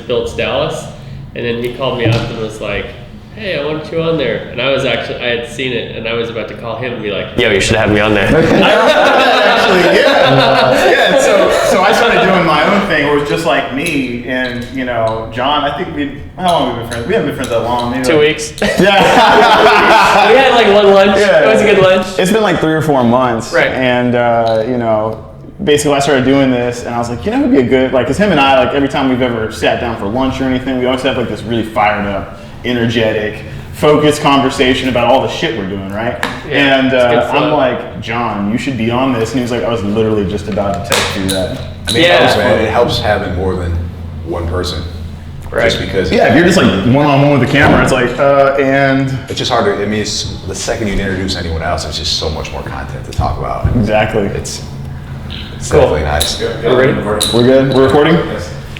Builds Dallas, and then he called me up and was like, "Hey, I want you on there." And I had seen it, and I was about to call him and be like, "Yo, you should have me on there." Actually, yeah. So I started doing my own thing. It was just like me and John. I think how long have we been friends? We haven't been friends that long. Maybe 2 weeks. Yeah. We had like one lunch. Yeah. It was a good lunch. It's been like 3 or 4 months. Right. And basically I started doing this, and I was like, it'd be a good, because him and I, every time we've ever sat down for lunch or anything, we always have this really fired up, energetic, focused conversation about all the shit we're doing, right? Yeah, and it's good I'm flow. like, "John, you should be on this." And he was like, "I was literally just about to text you that." I mean, Yeah. it helps, man. It helps having more than one person. Right. Just because. Yeah, if you're just one-on-one with the camera, it's and It's just hard to, it's the second you introduce anyone else, there's just so much more content to talk about. exactly. It's Cool. definitely nice. We're ready? We're good? We're recording?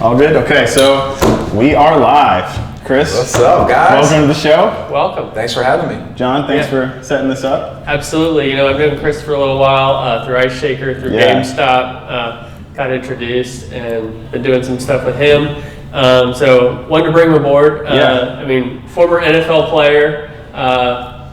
All good? Okay, so we are live. Chris, What's up, guys? welcome to the show. Welcome. Than's for having me. John, thanks Yeah. for setting this up. Absolutely. I've known Chris for a little while through Ice Shaker, through Yeah. GameStop. Got introduced and been doing some stuff with him. So wanted to bring him aboard. Yeah. Former NFL player,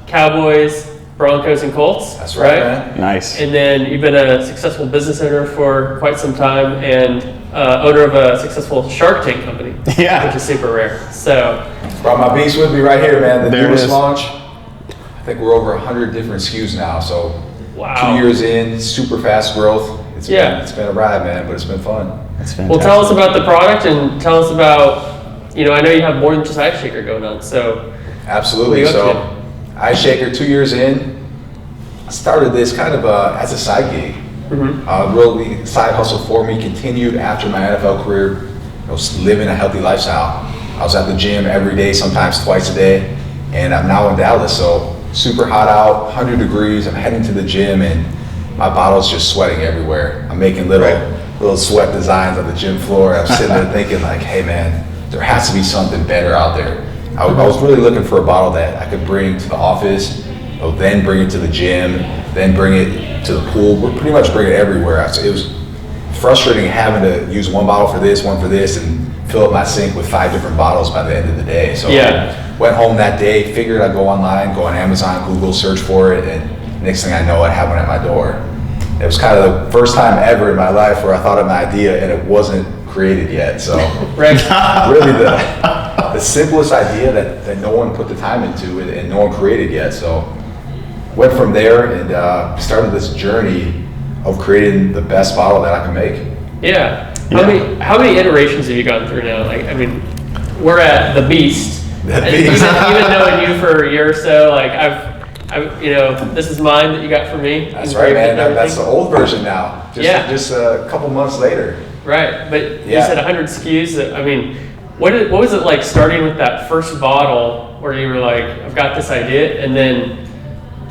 Cowboys, Broncos, and Colts. That's right, man. Nice. And then you've been a successful business owner for quite some time, and owner of a successful Shark Tank company, Yeah. which is super rare. So, Brought my beast with me right here, man. The There it newest is. launch. I think we're over 100 different SKUs now. So wow. 2 years in, super fast growth. It's been a ride, man, but it's been fun. That's fantastic. Well, tell us about the product and tell us about, I know you have more than just Ice Shaker going on. So, Absolutely. What are you up So, Ice Shaker, 2 years in, I started this kind of as a side gig. Really side hustle for me. Continued after my NFL career. I was living a healthy lifestyle. I was at the gym every day, sometimes twice a day, and I'm now in Dallas. So super hot out, 100 degrees. I'm heading to the gym, and my bottle's just sweating everywhere. I'm making little sweat designs on the gym floor. I'm sitting there thinking hey man, there has to be something better out there. I was really looking for a bottle that I could bring to the office, then bring it to the gym, then bring it to the pool. We're pretty much bring it everywhere. So it was frustrating having to use one bottle for this, one for this, and fill up my sink with 5 different bottles by the end of the day. So went home that day, figured I'd go online, go on Amazon, Google, search for it, and next thing I know, I had one at my door. It was kind of the first time ever in my life where I thought of an idea and it wasn't created yet. So really the simplest idea that no one put the time into it and no one created yet. So went from there and started this journey of creating the best bottle that I can make. yeah. How many iterations have you gone through now? We're at the Beast. The And Beast. Even knowing you for a year or so, this is mine that you got for me. That's right, man. That's the old version now. Just a couple months later. Right, but you Yeah. said 100 SKUs. What was it like starting with that first bottle where you were like, I've got this idea, and then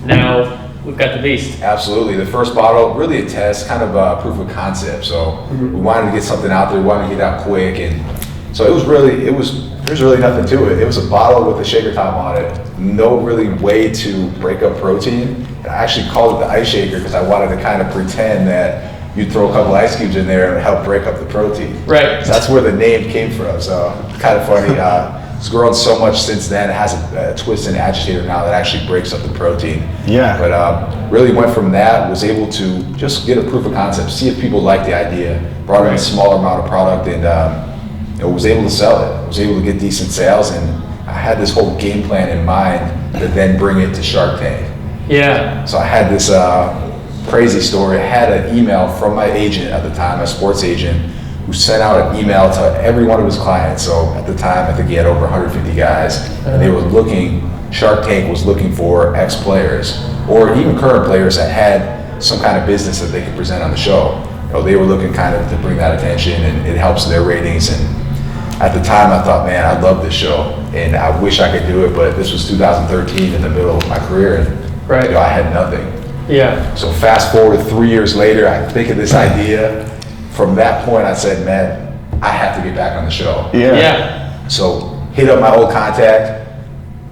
now we've got the Beast? Absolutely. The first bottle, really a test, kind of a proof of concept. So we wanted to get something out there, we wanted to get out quick, and so there's really nothing to it. It was a bottle with a shaker top on it. No really way to break up protein. And I actually called it the Ice Shaker because I wanted to kind of pretend that you'd throw a couple ice cubes in there and help break up the protein. Right. So that's where the name came from. So kind of funny. It's grown so much since then. It has a twist and agitator now that actually breaks up the protein. Yeah. But really went from that, was able to just get a proof of concept, see if people liked the idea, brought in a smaller amount of product, and was able to sell it. Was able to get decent sales, and I had this whole game plan in mind to then bring it to Shark Tank. Yeah. So I had this crazy story. I had an email from my agent at the time, a sports agent, who sent out an email to every one of his clients. So at the time, I think he had over 150 guys, and they were Shark Tank was looking for ex-players, or even current players that had some kind of business that they could present on the show. They were looking kind of to bring that attention, and it helps their ratings. And at the time, I thought, man, I love this show, and I wish I could do it, but this was 2013 in the middle of my career, and Right. I had nothing. Yeah. So fast forward 3 years later, I think of this idea. From that point, I said, man, I have to get back on the show. Yeah. Yeah. So hit up my old contact,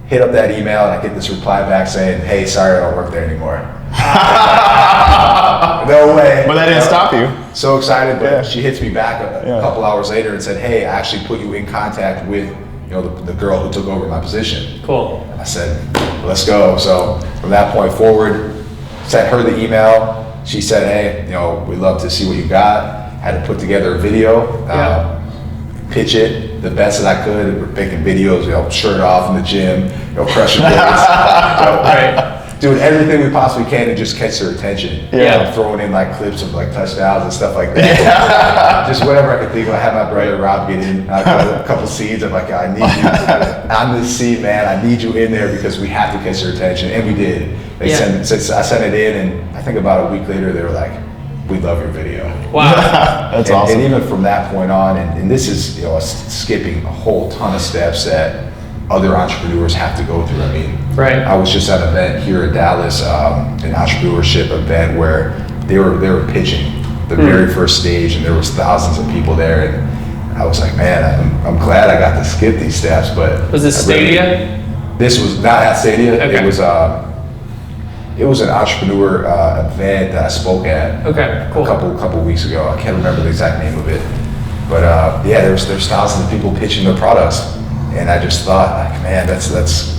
hit up that email and I get this reply back saying, hey, sorry, I don't work there anymore. No way. But that didn't stop you. So excited, but Yeah. she hits me back a couple hours later and said, hey, I actually put you in contact with the girl who took over my position. Cool. I said, let's go. So from that point forward, sent her the email. She said, hey, we'd love to see what you got. Had to put together a video, pitch it the best that I could. We're making videos, shirt off in the gym, crushing weights, Right. doing everything we possibly can to just catch their attention. Yeah. Throwing in like clips of like touchdowns and stuff like that. Just whatever I could think of. I had my brother Rob get in a couple seeds. I'm like, I need you on this seed, man. I need you in there because we have to catch their attention, and we did. I sent it in, and I think about a week later they were like, we love your video. Wow. That's awesome. And even from that point on, and this is skipping a whole ton of steps that other entrepreneurs have to go through. I mean, Right. I was just at an event here in Dallas, an entrepreneurship event where they were pitching the very first stage, and there was thousands of people there, and I was like, man, I'm glad I got to skip these steps. But Was this Stadia? This was not at Stadia. Okay. It was an entrepreneur event that I spoke at. Okay, cool. A couple weeks ago. I can't remember the exact name of it, but there's thousands of people pitching their products, and I just thought, like, man, that's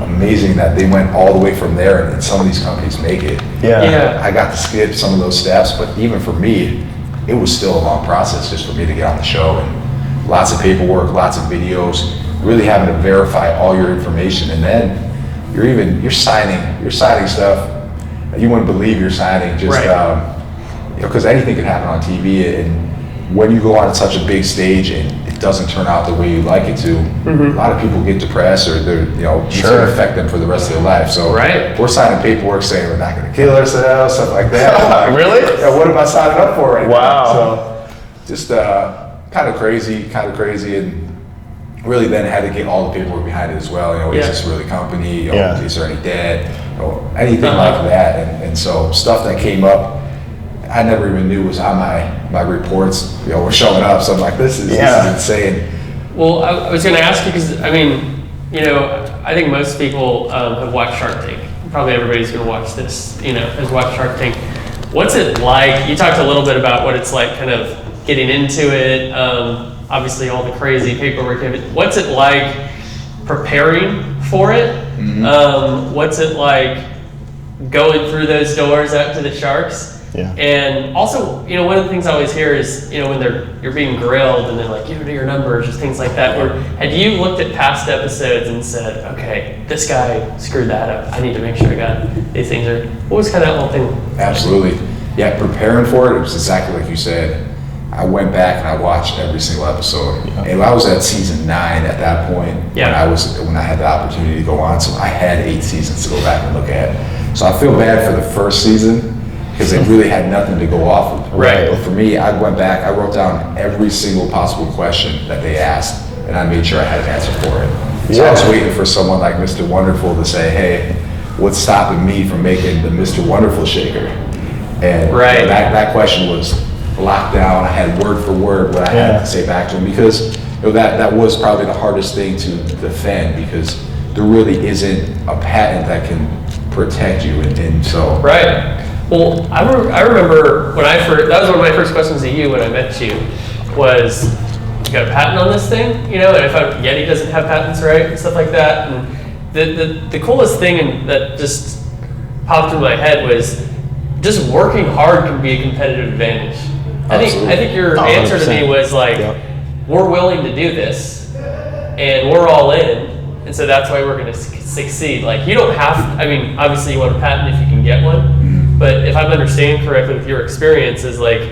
amazing that they went all the way from there, and some of these companies make it. Yeah. I got to skip some of those steps, but even for me, it was still a long process just for me to get on the show, and lots of paperwork, lots of videos, really having to verify all your information, and then you're signing stuff that you wouldn't believe you're signing, just because anything can happen on TV, and when you go on such a big stage and it doesn't turn out the way you like it to, a lot of people get depressed, or it's going to affect them for the rest of their life. So we're signing paperwork saying we're not going to kill ourselves, stuff like that. Like, Really? Yeah, what am I signing up for right now? Wow. So just kind of crazy, and really then had to get all the paperwork behind it as well. Is this really a company? Is there any debt? Anything like that. And so stuff that came up, I never even knew was on my reports, were showing up. So I'm like, this is insane. Well, I was going to ask you because, I mean, I think most people have watched Shark Tank. Probably everybody's going to watch this, has watched Shark Tank. What's it like? You talked a little bit about what it's like kind of getting into it. Obviously all the crazy paperwork. What's it like preparing for it? What's it like going through those doors out to the Sharks? Yeah. And also, one of the things I always hear is, when you're being grilled and they're like, what are your numbers, just things like that. Or had you looked at past episodes and said, okay, this guy screwed that up. I need to make sure I got these things. Or what was kind of that whole thing? Absolutely. Yeah, preparing for it was exactly like you said. I went back and I watched every single episode. And I was at season 9 at that point when I had the opportunity to go on. So I had 8 seasons to go back and look at. So I feel bad for the first season because they really had nothing to go off of. Right. But for me, I went back, I wrote down every single possible question that they asked, and I made sure I had an answer for it. So I was waiting for someone like Mr. Wonderful to say, hey, what's stopping me from making the Mr. Wonderful shaker? And that question was locked down. I had word for word what I had to say back to him, because that was probably the hardest thing to defend, because there really isn't a patent that can protect you, and so Well, I remember when that was one of my first questions to you when I met you, was, you got a patent on this thing? And I found Yeti doesn't have patents, right? And stuff like that. And the coolest thing that just popped in my head was just working hard can be a competitive advantage. I think your answer to me was like, we're willing to do this, and we're all in, and so that's why we're going to succeed. Like, you don't have, obviously you want a patent if you can get one, but if I'm understanding correctly with your experience, is like,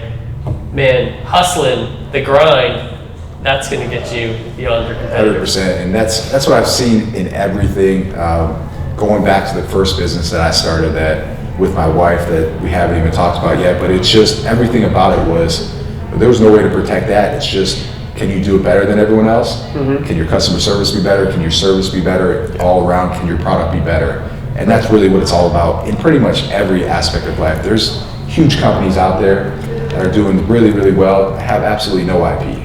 man, hustling, the grind, that's going to get you beyond your competitors. 100%, and that's what I've seen in everything. Going back to the first business that I started with my wife that we haven't even talked about yet, but it's just everything about it there was no way to protect that. It's just, can you do it better than everyone else? Can your customer service be better? Can your service be better? All around, can your product be better? And that's really what it's all about in pretty much every aspect of life. There's huge companies out there that are doing really, really well, have absolutely no IP.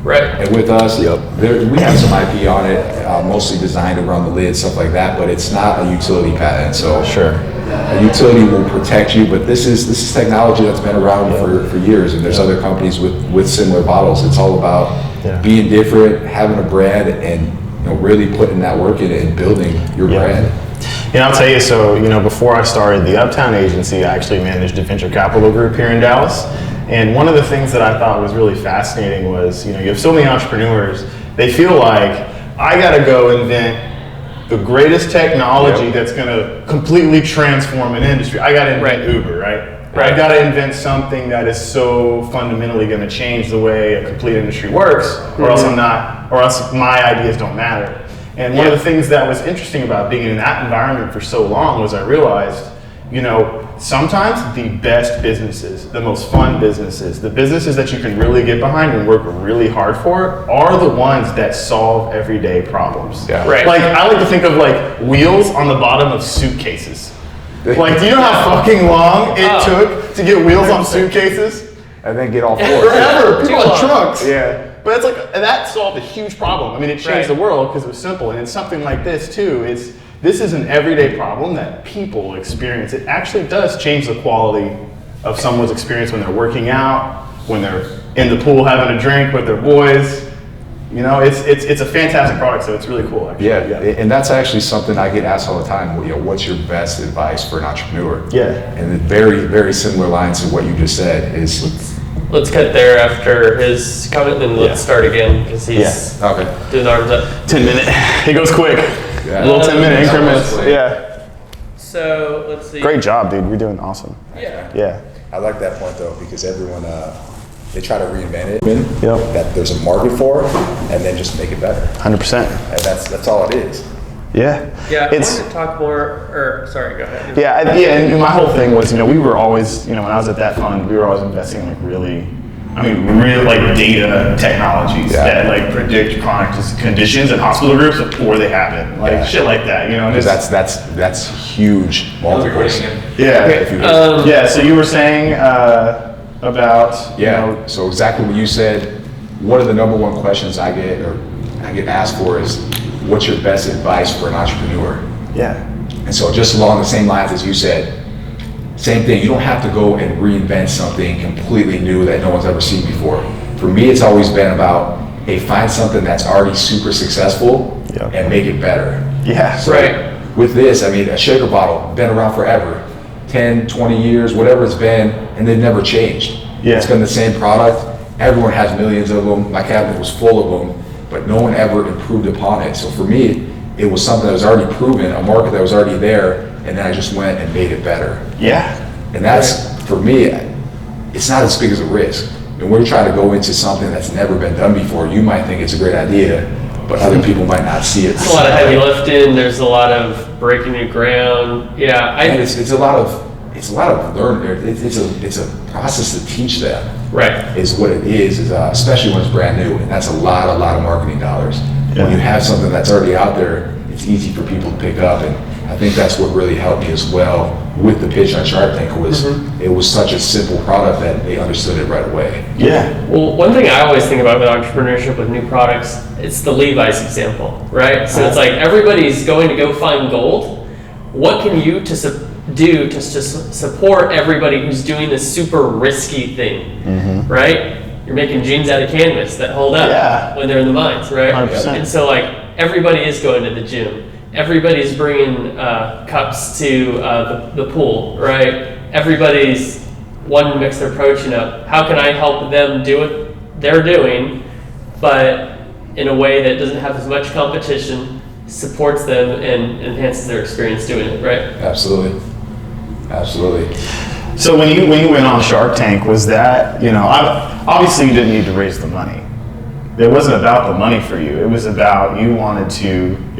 Right. And with us, we have some IP on it, mostly designed around the lid, stuff like that, but it's not a utility patent. So Sure. a utility will protect you, but this is technology that's been around for years, and there's other companies with similar bottles. It's all about being different, having a brand, and really putting that work in it and building your brand. I'll tell you, so, before I started the Uptown agency, I actually managed a venture capital group here in Dallas. And one of the things that I thought was really fascinating was, you have so many entrepreneurs, they feel like, I gotta go invent the greatest technology that's gonna completely transform an industry. I gotta invent Uber, right? I gotta invent something that is so fundamentally gonna change the way a complete industry works, or else or else my ideas don't matter. And one of the things that was interesting about being in that environment for so long was I realized, sometimes the best businesses, the most fun businesses, the businesses that you can really get behind and work really hard for are the ones that solve everyday problems. Yeah. Right. Like, I like to think of like wheels on the bottom of suitcases. Like, do you know how fucking long it took to get wheels on suitcases? And then get all four. Forever. People Too had long. trucks. Yeah. But it's like, that solved a huge problem. I mean, it changed the world because it was simple. And it's something like this too. This is an everyday problem that people experience. It actually does change the quality of someone's experience when they're working out, when they're in the pool having a drink with their boys. It's a fantastic product, so it's really cool, actually. Yeah, and that's actually something I get asked all the time. What's your best advice for an entrepreneur? Yeah. And the very, very similar lines to what you just said is. Let's cut there after his comment, and let's start again because he's Okay. doing the arms up. 10-minute. It goes quick. Yeah. Little 10-minute increments. Honestly. Yeah. So let's see. Great job, dude. You're doing awesome. Yeah. Yeah. I like that point though, because everyone, they try to reinvent it, Yep. that there's a market for, and then just make it better. 100%. And that's all it is. Yeah. Yeah. It's. I want to talk more. Or sorry, go ahead. Yeah, and my whole thing was, we were always, when I was at that fund, we were always investing in really like data technologies that like predict chronic conditions in hospital groups before they happen, like shit like that, Because that's huge multiples. Yeah. So you were saying about So exactly what you said. One of the number one questions I get asked for is, what's your best advice for an entrepreneur? Yeah. And so just along the same lines as you said, same thing, you don't have to go and reinvent something completely new that no one's ever seen before. For me, it's always been about, hey, find something that's already super successful and make it better. Yeah. So with this, a shaker bottle, been around forever, 10, 20 years, whatever it's been, and they've never changed. Yeah. It's been the same product. Everyone has millions of them. My cabinet was full of them, but no one ever improved upon it. So for me, it was something that was already proven, a market that was already there, and then I just went and made it better. Yeah. And that's, for me, it's not as big as a risk. When we're trying to go into something that's never been done before, you might think it's a great idea, but other people might not see it. There's a lot of heavy lifting. There's a lot of breaking new ground. Yeah. And it's a lot of learning. It's a process to teach them. Right. Is what it is especially when it's brand new, and that's a lot of marketing dollars. When you have something that's already out there, it's easy for people to pick up, and I think that's what really helped me as well with the pitch on Shark Tank was it was such a simple product that they understood it right away. Yeah. Well, one thing I always think about with entrepreneurship with new products, it's the Levi's example, right? So it's like everybody's going to go find gold. What can you do to support everybody who's doing this super risky thing, right? You're making jeans out of canvas that hold up when they're in the mines, right? 100%. And so like everybody is going to the gym. Everybody's bringing cups to the pool, right? Everybody's wanting to mix their protein up. How can I help them do what they're doing, but in a way that doesn't have as much competition, supports them, and enhances their experience doing it, right? Absolutely. So when you went on Shark Tank, was that, obviously you didn't need to raise the money. It wasn't about the money for you. It was about it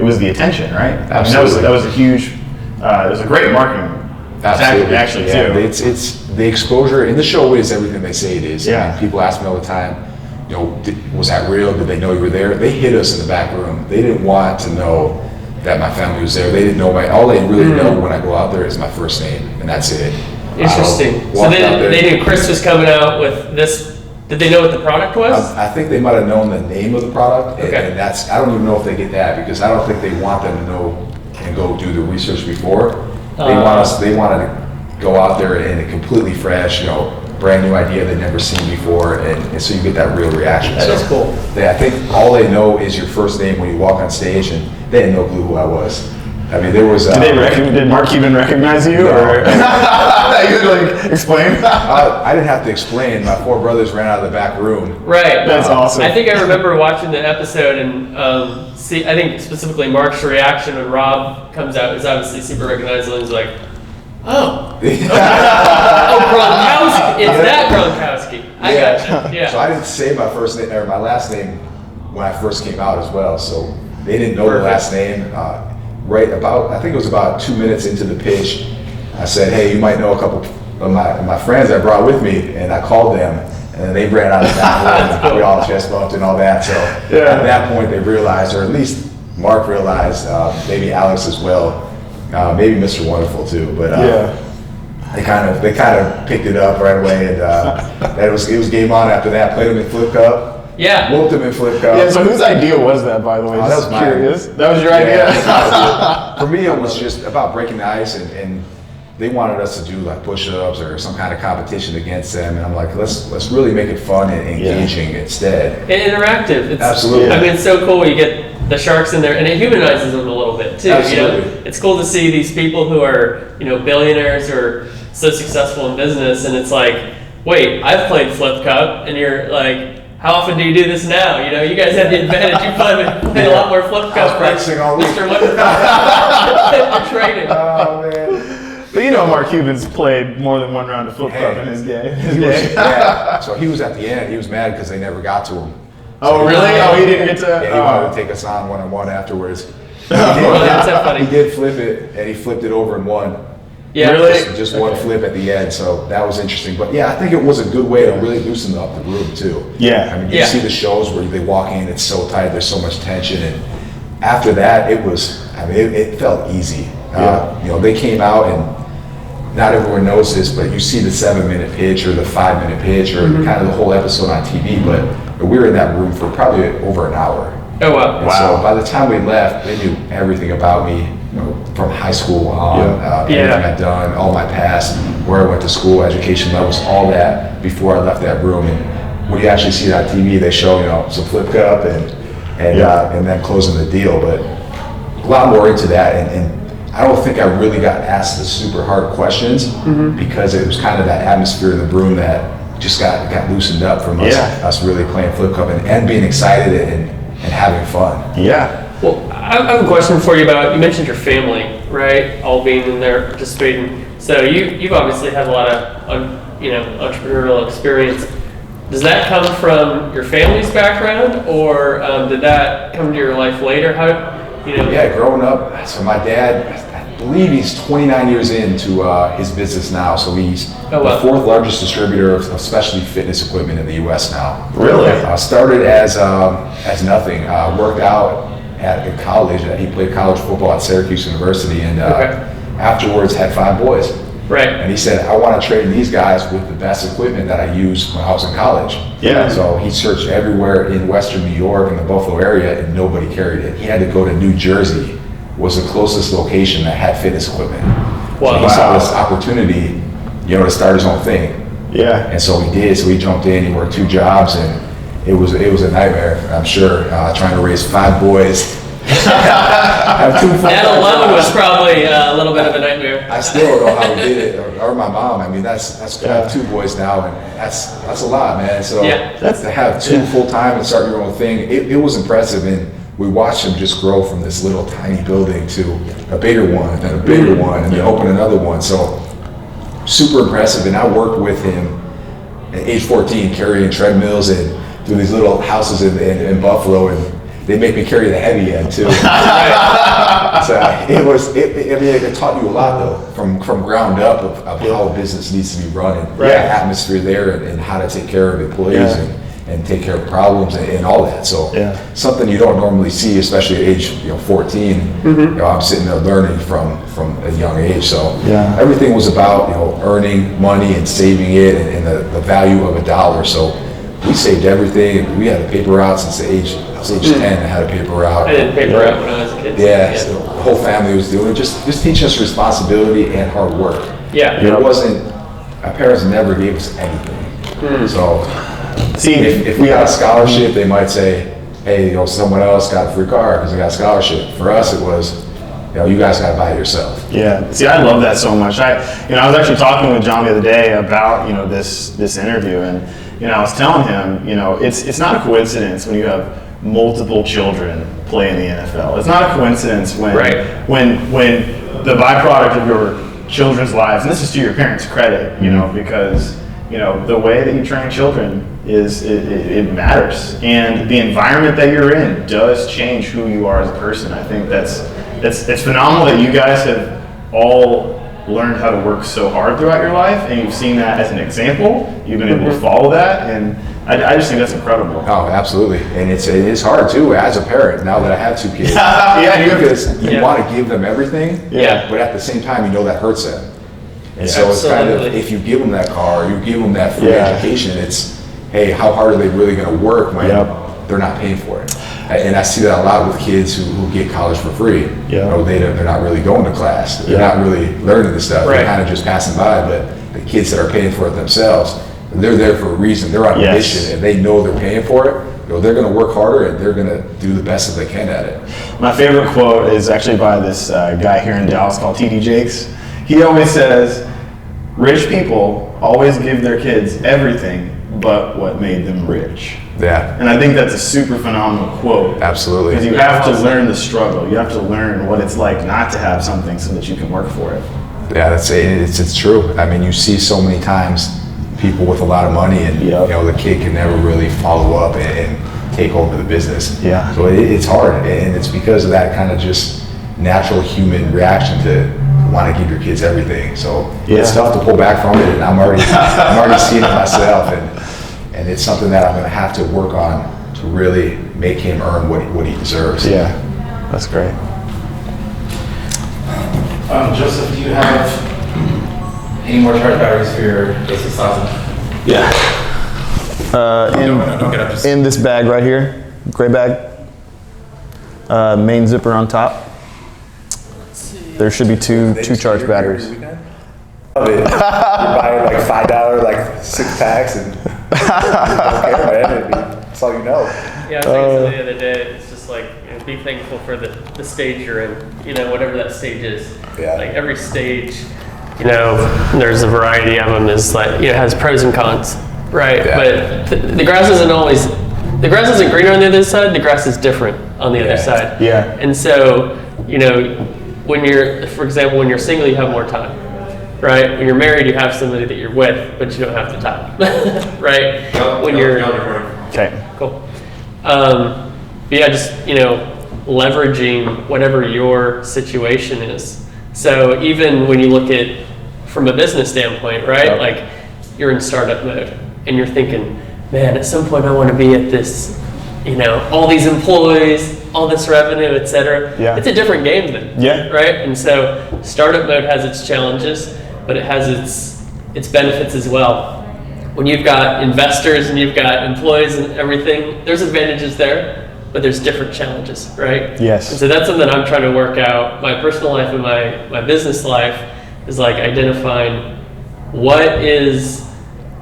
was the attention, right? Absolutely. That was a huge, it was a great marketing tactic actually too. It's the exposure, and the show is everything they say it is. Yeah. People ask me all the time, was that real? Did they know you were there? They hid us in the back room. They didn't want to know that my family was there. They didn't know all they really know when I go out there is my first name, and that's it. Interesting. So they knew Chris was coming out with this Did they know what the product was? I think they might have known the name of the product, Okay. and that's, I don't even know if they get that, because I don't think they want them to know and go do the research before. They wanted to go out there and completely fresh, brand new idea they'd never seen before, and so you get that real reaction. That is cool. I think all they know is your first name when you walk on stage, and they had no clue who I was. I mean, there was. Did Mark Cuban recognize you, No. or you could explain? I didn't have to explain. My 4 brothers ran out of the back room. Right. That's awesome. I think I remember watching the episode and I think specifically Mark's reaction when Rob comes out is obviously super recognizable. He's like, oh, Gronkowski. It's that Gronkowski. I gotcha. Yeah. So I didn't say my first name or my last name when I first came out as well. So they didn't know the last name. I think it was about 2 minutes into the pitch, I said, hey, you might know a couple of my friends I brought with me, and I called them, and they ran out of the back room, and we all chest bumped and all that. So at that point they realized, or at least Mark realized, maybe Alex as well, maybe Mr. Wonderful too, but they kind of picked it up right away, and it was game on after that. Played them in Flip Cup. Yeah. Whooped them in Flip Cup. Yeah. So whose idea was that, by the way? That was mine. Curious. That was your idea. For me, it was just about breaking the ice, and they wanted us to do like push-ups or some kind of competition against them, and I'm like, let's really make it fun and engaging instead. And interactive. It's, Absolutely. I mean, it's so cool when you get the Sharks in there, and it humanizes them a little bit too. Absolutely. It's cool to see these people who are billionaires or so successful in business, and it's like, wait, I've played Flip Cup, and you're like, how often do you do this now? You guys have the advantage. You played a lot more Flip Cup. I was practicing all week. Mr. Wonderful. You're training. Oh man. But Mark Cuban's played more than one round of Flip Cup in his day. Yeah. So he was at the end. He was mad because they never got to him. Oh, really? Oh, he didn't get to. Yeah, he wanted to take us on one-on-one afterwards. That's so funny. He did flip it, and he flipped it over and won. Yeah. Really? Just one flip at the end, so that was interesting. But yeah, I think it was a good way to really loosen up the room too. Yeah. I mean, you see the shows where they walk in, it's so tight, there's so much tension, and after that, it felt easy. They came out, and not everyone knows this, but you see the 7-minute pitch or the 5-minute pitch or kind of the whole episode on TV, but we were in that room for probably over an hour. Oh wow. And so by the time we left, they knew everything about me, from high school on, everything I'd done, all my past, where I went to school, education levels, all that before I left that room. And when you actually see it on TV, they show some Flip Cup and then closing the deal. But a lot more into that, and I don't think I really got asked the super hard questions because it was kind of that atmosphere in the room that just got loosened up from us really playing Flip Cup and being excited and having fun. Yeah. Well, I have a question for you you mentioned your family, right? All being in there participating. So you've obviously had a lot of entrepreneurial experience. Does that come from your family's background, or did that come to your life later? Yeah, growing up, so my dad, I believe he's 29 years into his business now, so he's the 4th largest distributor of specialty fitness equipment in the U.S. now. Really? Started as nothing, worked out in college. He played college football at Syracuse University, and afterwards had 5 boys. Right. And he said, I want to train these guys with the best equipment that I used when I was in college. Yeah. So he searched everywhere in Western New York and the Buffalo area, and nobody carried it. He had to go to New Jersey, was the closest location that had fitness equipment. Wow. So he saw this opportunity, to start his own thing. Yeah. And so he did. So he jumped in. He worked 2 jobs, and it was a nightmare. I'm sure trying to raise 5 boys. That alone was probably a little bit of a nightmare. I still don't know how we did it, or my mom. I mean, that's I have 2 boys now, and that's a lot, man. So to have 2 full time and start your own thing, it was impressive, and we watched him just grow from this little tiny building to a bigger one, and then a bigger one, and then open another one. So super impressive, and I worked with him at age 14, carrying treadmills and through these little houses in Buffalo, and they make me carry the heavy end too. So it taught you a lot though, from ground up of how a business needs to be run, and the atmosphere there, and how to take care of employees and take care of problems and all that. So something you don't normally see, especially at age 14. I'm sitting there learning from a young age. So everything was about earning money and saving it, and the value of a dollar. So we saved everything. We had a paper route since I was age 10. I had a paper route. I did paper route when I was a kid. Yeah, so the whole family was doing it. Just teaching us responsibility and hard work. Yeah. It wasn't, our parents never gave us anything. So See, if we got a scholarship, they might say, hey, someone else got a free car because they got a scholarship. For us, it was, you guys got to buy it yourself. Yeah. See, I love that so much. I was actually talking with John the other day about, this interview, and, I was telling him, it's not a coincidence when you have multiple children play in the NFL. It's not a coincidence when the byproduct of your children's lives, and this is to your parents' credit, because, the way that you train children it matters, and the environment that you're in does change who you are as a person. I think it's phenomenal that you guys have all learned how to work so hard throughout your life, and you've seen that as an example. You've been able to follow that, and I just think that's incredible. Oh, absolutely, and it is hard too as a parent now that I have 2 kids. Because you want to give them everything, but at the same time, that hurts them. And so it's kind of, if you give them that car, you give them that free education, it's, hey, how hard are they really going to work when they're not paying for it? And I see that a lot with kids who get college for free. They're not really going to class. They're not really learning this stuff. They're kind of just passing by. But the kids that are paying for it themselves, they're there for a reason. They're on a mission, and they know they're paying for it. They're going to work harder, and they're going to do the best that they can at it. My favorite quote is actually by this guy here in Dallas called T.D. Jakes. He always says, rich people always give their kids everything but what made them rich. Yeah. And I think that's a super phenomenal quote. Absolutely. Because you have to learn the struggle. You have to learn what it's like not to have something so that you can work for it. Yeah, it's true. I mean, you see so many times people with a lot of money, and the kid can never really follow up and take over the business. Yeah. So it's hard, and it's because of that kind of just natural human reaction to want to give your kids everything. So it's tough to pull back from it, and I'm already seeing it myself, and it's something that I'm going to have to work on to really make him earn what he deserves. Yeah, that's great. Joseph, do you have any more charge batteries for your A6000? Yeah. In this bag right here, gray bag. Main zipper on top. There should be two charge batteries. Love it. You buy like $5 like 6 packs and you don't care about it. That's all you know. Yeah, I was thinking the other day, it's just like, be thankful for the stage you're in, whatever that stage is. Yeah. Like every stage, there's a variety of them, is like, has pros and cons, right? Yeah. But the grass isn't greener on the other side, the grass is different on the other side. Yeah. And so, when you're single, you have more time, right? When you're married, you have somebody that you're with, but you don't have the time, right? Okay. Cool. But yeah, just, leveraging whatever your situation is. So even when you look at from a business standpoint, right? Like you're in startup mode and you're thinking, man, at some point I want to be at this, all these employees, all this revenue, et cetera. Yeah. It's a different game then. Yeah. Right? And so startup mode has its challenges, but it has its benefits as well. When you've got investors and you've got employees and everything, there's advantages there, but there's different challenges, right? Yes. And so that's something I'm trying to work out. My personal life and my business life is like identifying what is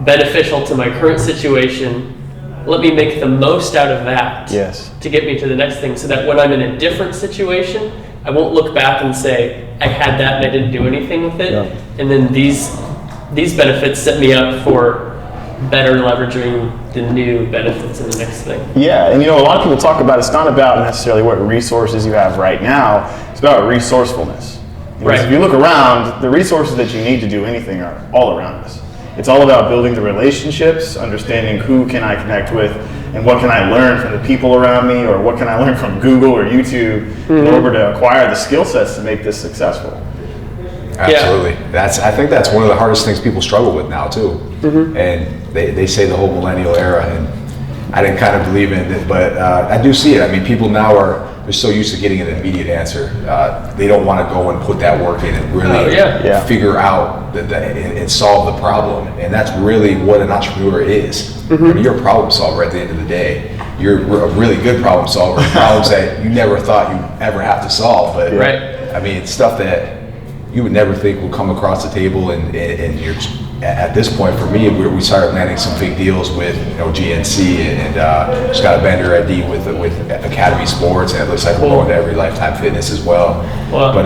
beneficial to my current situation. Let me make the most out of that to get me to the next thing, so that when I'm in a different situation, I won't look back and say, I had that and I didn't do anything with it. Yeah. And then these benefits set me up for better leveraging the new benefits in the next thing. Yeah, and a lot of people talk about, it's not about necessarily what resources you have right now, it's about resourcefulness. Right. If you look around, the resources that you need to do anything are all around us. It's all about building the relationships, understanding who can I connect with, and what can I learn from the people around me, or what can I learn from Google or YouTube in order to acquire the skill sets to make this successful. Absolutely. I think that's one of the hardest things people struggle with now too. And they say the whole millennial era, and I didn't kind of believe in it, but I do see it. I mean, people now are they're so used to getting an immediate answer. They don't want to go and put that work in and really Oh, yeah. figure out and solve the problem. And that's really what an entrepreneur is. I mean, you're a problem solver at the end of the day. You're a really good problem solver. Problems that you never thought you ever have to solve. But Right. I mean, it's stuff that you would never think will come across the table, and you're at this point for me, we started landing some big deals with GNC and just got a vendor ID with Academy Sports, and it looks like we're going to every Lifetime Fitness as well. Wow. But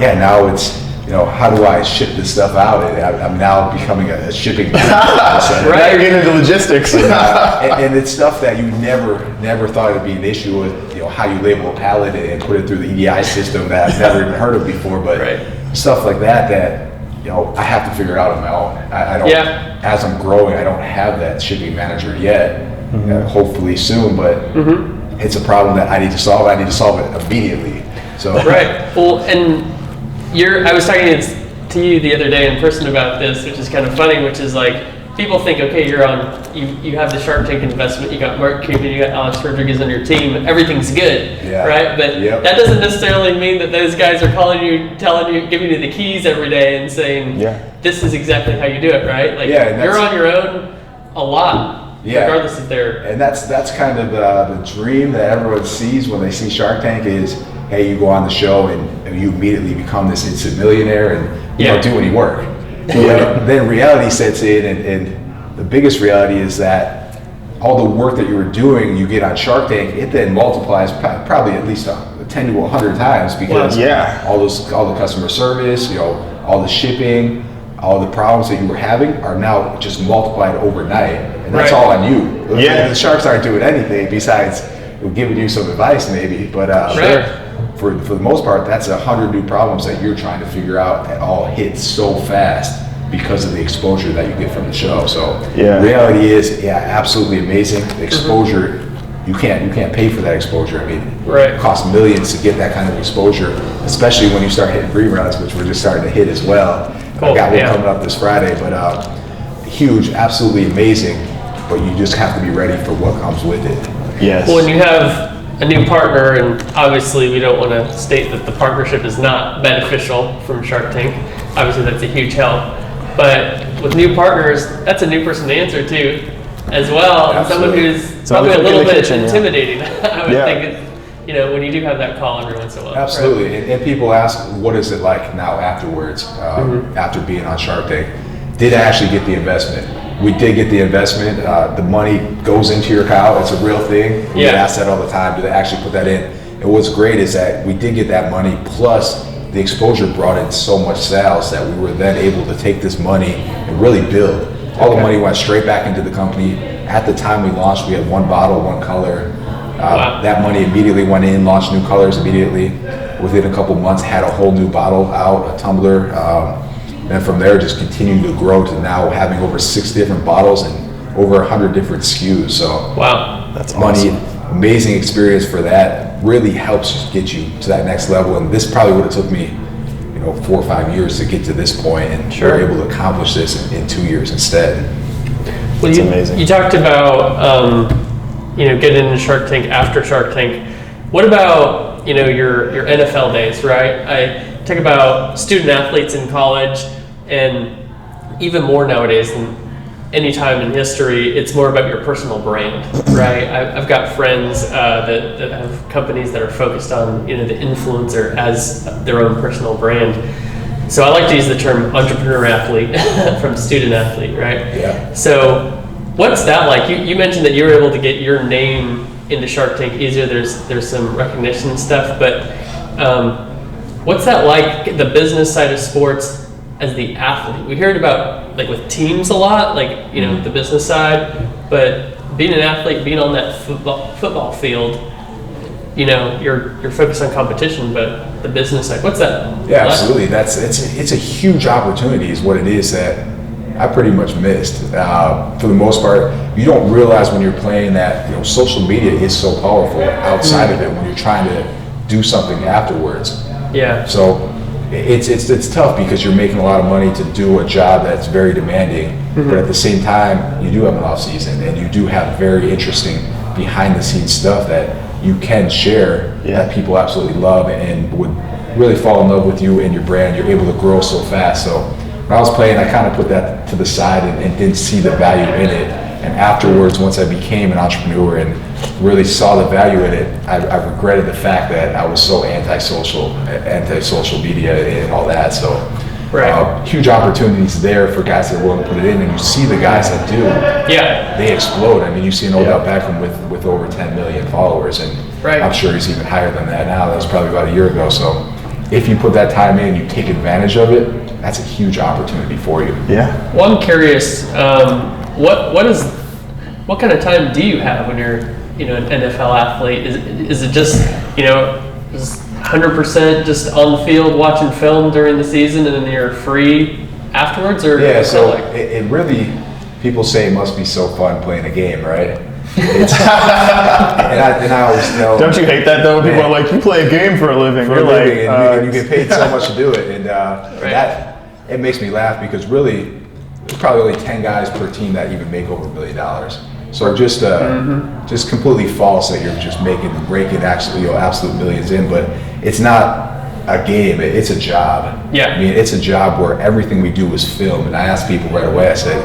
yeah, now it's how do I ship this stuff out? And I'm now becoming a shipping manager. Now you're getting into logistics. And it's stuff that you never thought it'd be an issue with, how you label a pallet and put it through the EDI system that I've never even heard of before. But Right. stuff like that I have to figure it out on my own. I don't. Yeah. As I'm growing, I don't have that shipping manager yet. Hopefully soon, but it's a problem that I need to solve. I need to solve it immediately. So Right. Well, and I was talking to you the other day in person about this, which is kind of funny, which is like, people think, okay, you have the Shark Tank investment, you got Mark Cuban, you got Alex Rodriguez on your team, everything's good, Yeah. right? But Yep. that doesn't necessarily mean that those guys are calling you, telling you, giving you the keys every day and saying, Yeah. this is exactly how you do it, right? Like, Yeah, and you're that's- on your own a lot, Yeah. regardless if they're, And that's kind of the dream that everyone sees when they see Shark Tank is, hey, you go on the show and you immediately become this instant millionaire and you Yeah. don't do any work. Then reality sets in, and the biggest reality is that all the work that you were doing, you get on Shark Tank, it then multiplies probably at least 10 to 100 times because Wow. Yeah. all the customer service, all the shipping, all the problems that you were having are now just multiplied overnight, and that's Right. all on you. Yeah. The sharks aren't doing anything besides giving you some advice, maybe. But Sure. for the most part, that's 100 new problems that you're trying to figure out that all hit so fast because of the exposure that you get from the show. So Yeah. reality is, yeah, absolutely amazing. The exposure, you can't pay for that exposure. I mean, Right. it costs millions to get that kind of exposure, especially when you start hitting reruns, which we're just starting to hit as well. Cool, I've got one yeah. coming up this Friday, but huge, absolutely amazing. But you just have to be ready for what comes with it. Yes. well, when you have a new partner, and obviously we don't want to state that the partnership is not beneficial from Shark Tank. Obviously that's a huge help. But with new partners, that's a new person to answer to as well. And someone Absolutely. who's Someone probably a cook in little the bit kitchen, yeah. intimidating. I would Yeah. think it's, when you do have that call every once in a while. right? Absolutely, and people ask, what is it like now afterwards, after being on Shark Tank? Did I actually get the investment? We did get the investment. The money goes into your account. It's a real thing. We get Yeah. asked that all the time. Do they actually put that in? And what's great is that we did get that money, plus the exposure brought in so much sales that we were then able to take this money and really build. All the money went straight back into the company. At the time we launched, we had one bottle, one color. Wow. That money immediately went in, launched new colors immediately. Within a couple months, had a whole new bottle out, a tumbler. And from there, just continued to grow to now having over 6 different bottles and over 100 different SKUs. So Wow. That's money, awesome. amazing experience for that. Really helps get you to that next level. And this probably would have took me, 4 or 5 years to get to this point, and Sure. we're able to accomplish this in 2 years instead. Well, That's you, amazing. You talked about, getting into Shark Tank after Shark Tank. What about, your NFL days, right? I talk about student athletes in college, and even more nowadays than any time in history, it's more about your personal brand, right? I've got friends that have companies that are focused on, the influencer as their own personal brand. So I like to use the term entrepreneur athlete from student athlete, right? Yeah. So what's that like? You mentioned that you were able to get your name into Shark Tank easier. There's some recognition and stuff, but what's that like, the business side of sports as the athlete? We hear it about like with teams a lot, like the business side, but being an athlete, being on that football field, you're focused on competition, but the business side, what's that? Yeah, like? absolutely. It's a huge opportunity, is what it is, that I pretty much missed. For the most part, you don't realize when you're playing that social media is so powerful outside of it when you're trying to do something afterwards. Yeah. So it's tough because you're making a lot of money to do a job that's very demanding, but at the same time, you do have an off season, and you do have very interesting behind the scenes stuff that you can share Yeah. that people absolutely love and would really fall in love with you and your brand. You're able to grow so fast. So when I was playing, I kind of put that to the side and didn't see the value in it. And afterwards, once I became an entrepreneur and really saw the value in it, I regretted the fact that I was so anti-social media and all that. So Right. huge opportunities there for guys that are willing to put it in. And you see the guys that do, Yeah. they explode. I mean, you see an Odell Yeah. Beckham with over 10 million followers, and Right. I'm sure he's even higher than that now. That was probably about a year ago. So if you put that time in, you take advantage of it, that's a huge opportunity for you. Yeah. Well, I'm curious. What kind of time do you have when you're an NFL athlete? Is it just just 100% just on the field watching film during the season and then you're free afterwards, or Yeah, what's so it like? it really, people say it must be so fun playing a game, right? It's, and I always tell. Don't you hate that though? People Man. are like, you play a game for a living. For a You're living, like, and you get paid so much to do it, and Right. that it makes me laugh because really, there's probably only 10 guys per team that even make over $1 million. So just completely false that you're just raking absolute millions in, but it's not a game, it's a job. Yeah. I mean, it's a job where everything we do is filmed, and I asked people right away, I said,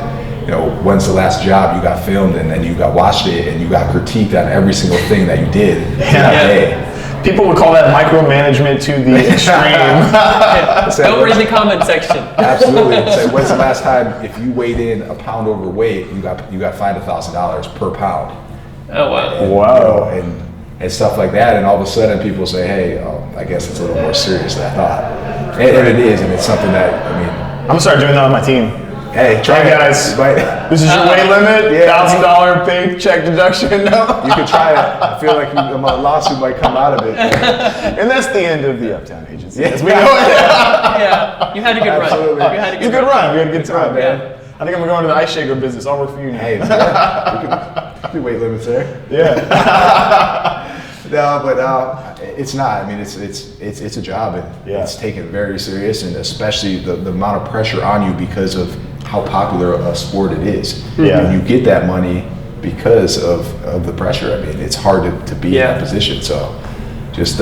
when's the last job you got filmed and then you got watched it and you got critiqued on every single thing that you did that day? people would call that micromanagement to the extreme. Don't read the comment section. Absolutely. Say, when's the last time if you weighed in a pound overweight, you got fined $1,000 per pound? Oh wow. And, Wow. and stuff like that, and all of a sudden people say, hey, I guess it's a little more serious than I thought. And it is, and it's something that, I'm gonna start doing that on my team. hey, try Hey it. guys, But this is your weight limit. Yeah. $1,000 paycheck deduction. No. you could try it. I feel like a lawsuit might come out of it. And that's the end of the Uptown Agency. Yeah. As we know it. Yeah, you had a good Absolutely. run. You had It's a good run. We had a good time, man. man. I think I'm gonna go into the ice shaker business. I'll work for you now. Hey, yeah, you can weight limits there. Yeah. No, but it's not. I mean, it's a job, and Yeah. it's taken very serious, and especially the amount of pressure on you because of how popular a sport it is. Yeah. And you get that money because of the pressure. I mean, it's hard to be in Yeah. that position. So, just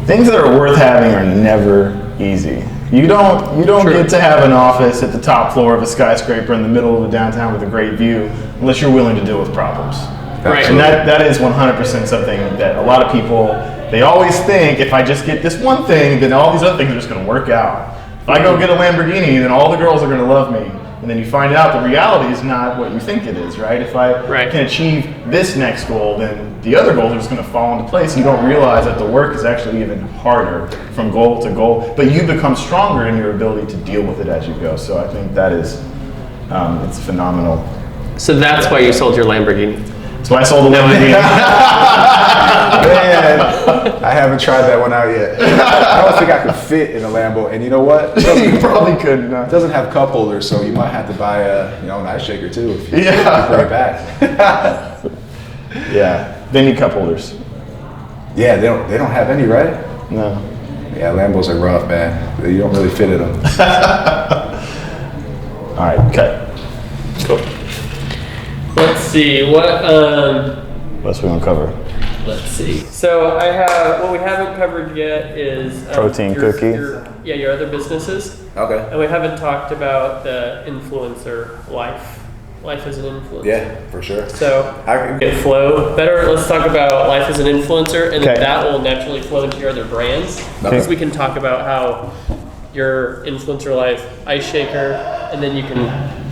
Things that are worth having are never easy. You don't True. get to have an office at the top floor of a skyscraper in the middle of the downtown with a great view unless you're willing to deal with problems. Right. And that is 100% something that a lot of people, they always think if I just get this one thing, then all these other things are just going to work out. If I go get a Lamborghini, then all the girls are going to love me. And then you find out the reality is not what you think it is, right? If I Right. can achieve this next goal, then the other goals are just going to fall into place. You don't realize that the work is actually even harder from goal to goal, but you become stronger in your ability to deal with it as you go. So I think that is, it's phenomenal. So that's why you sold your Lamborghini. That's why I sold the Lamborghini. man, I haven't tried that one out yet. I don't think I could fit in a Lambo, and you know what? You probably couldn't. It doesn't have cup holders, so you might have to buy an ice shaker too if you Yeah. bring it back. Yeah, they need cup holders. Yeah, they don't have any, right? No. Yeah, Lambos are rough, man. You don't really fit in them. All right, okay. Cool. Let's see what. What else we gonna cover? Let's see. So I have what we haven't covered yet is Protein cookie. Your other businesses, Okay. and we haven't talked about the influencer life as an influencer. Yeah, for sure. So I, get flow better. Let's talk about life as an influencer, and then Okay. that will naturally flow into your other brands. Because we can talk about how your influencer life, Ice Shaker, and then you can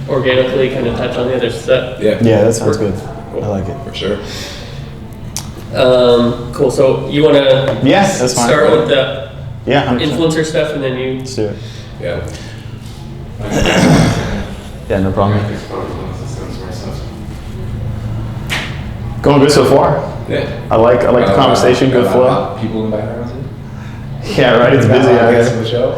organically kind of touch on the other stuff. yeah. Yeah, that sounds good. I like it. For sure. Cool. So you want to Yeah, that's fine. start with the Yeah, 100%. influencer stuff, and then you. Let's do it. Yeah. Yeah, no problem. Going good so far. Yeah. I like the conversation. Good flow. People in the background too. Yeah, right. It's busy out Guests here. in the show.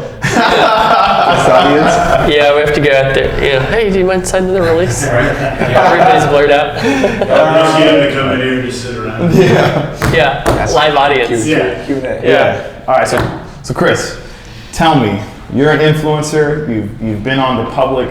Yeah, we have to go out there. Yeah. Hey, do you mind signing the release? Everybody's blurred out. You have to come in here and just sit around. Yeah. Live audience. Yeah. Q&A. Yeah. All right, so Chris, tell me, you're an influencer. You've been on the public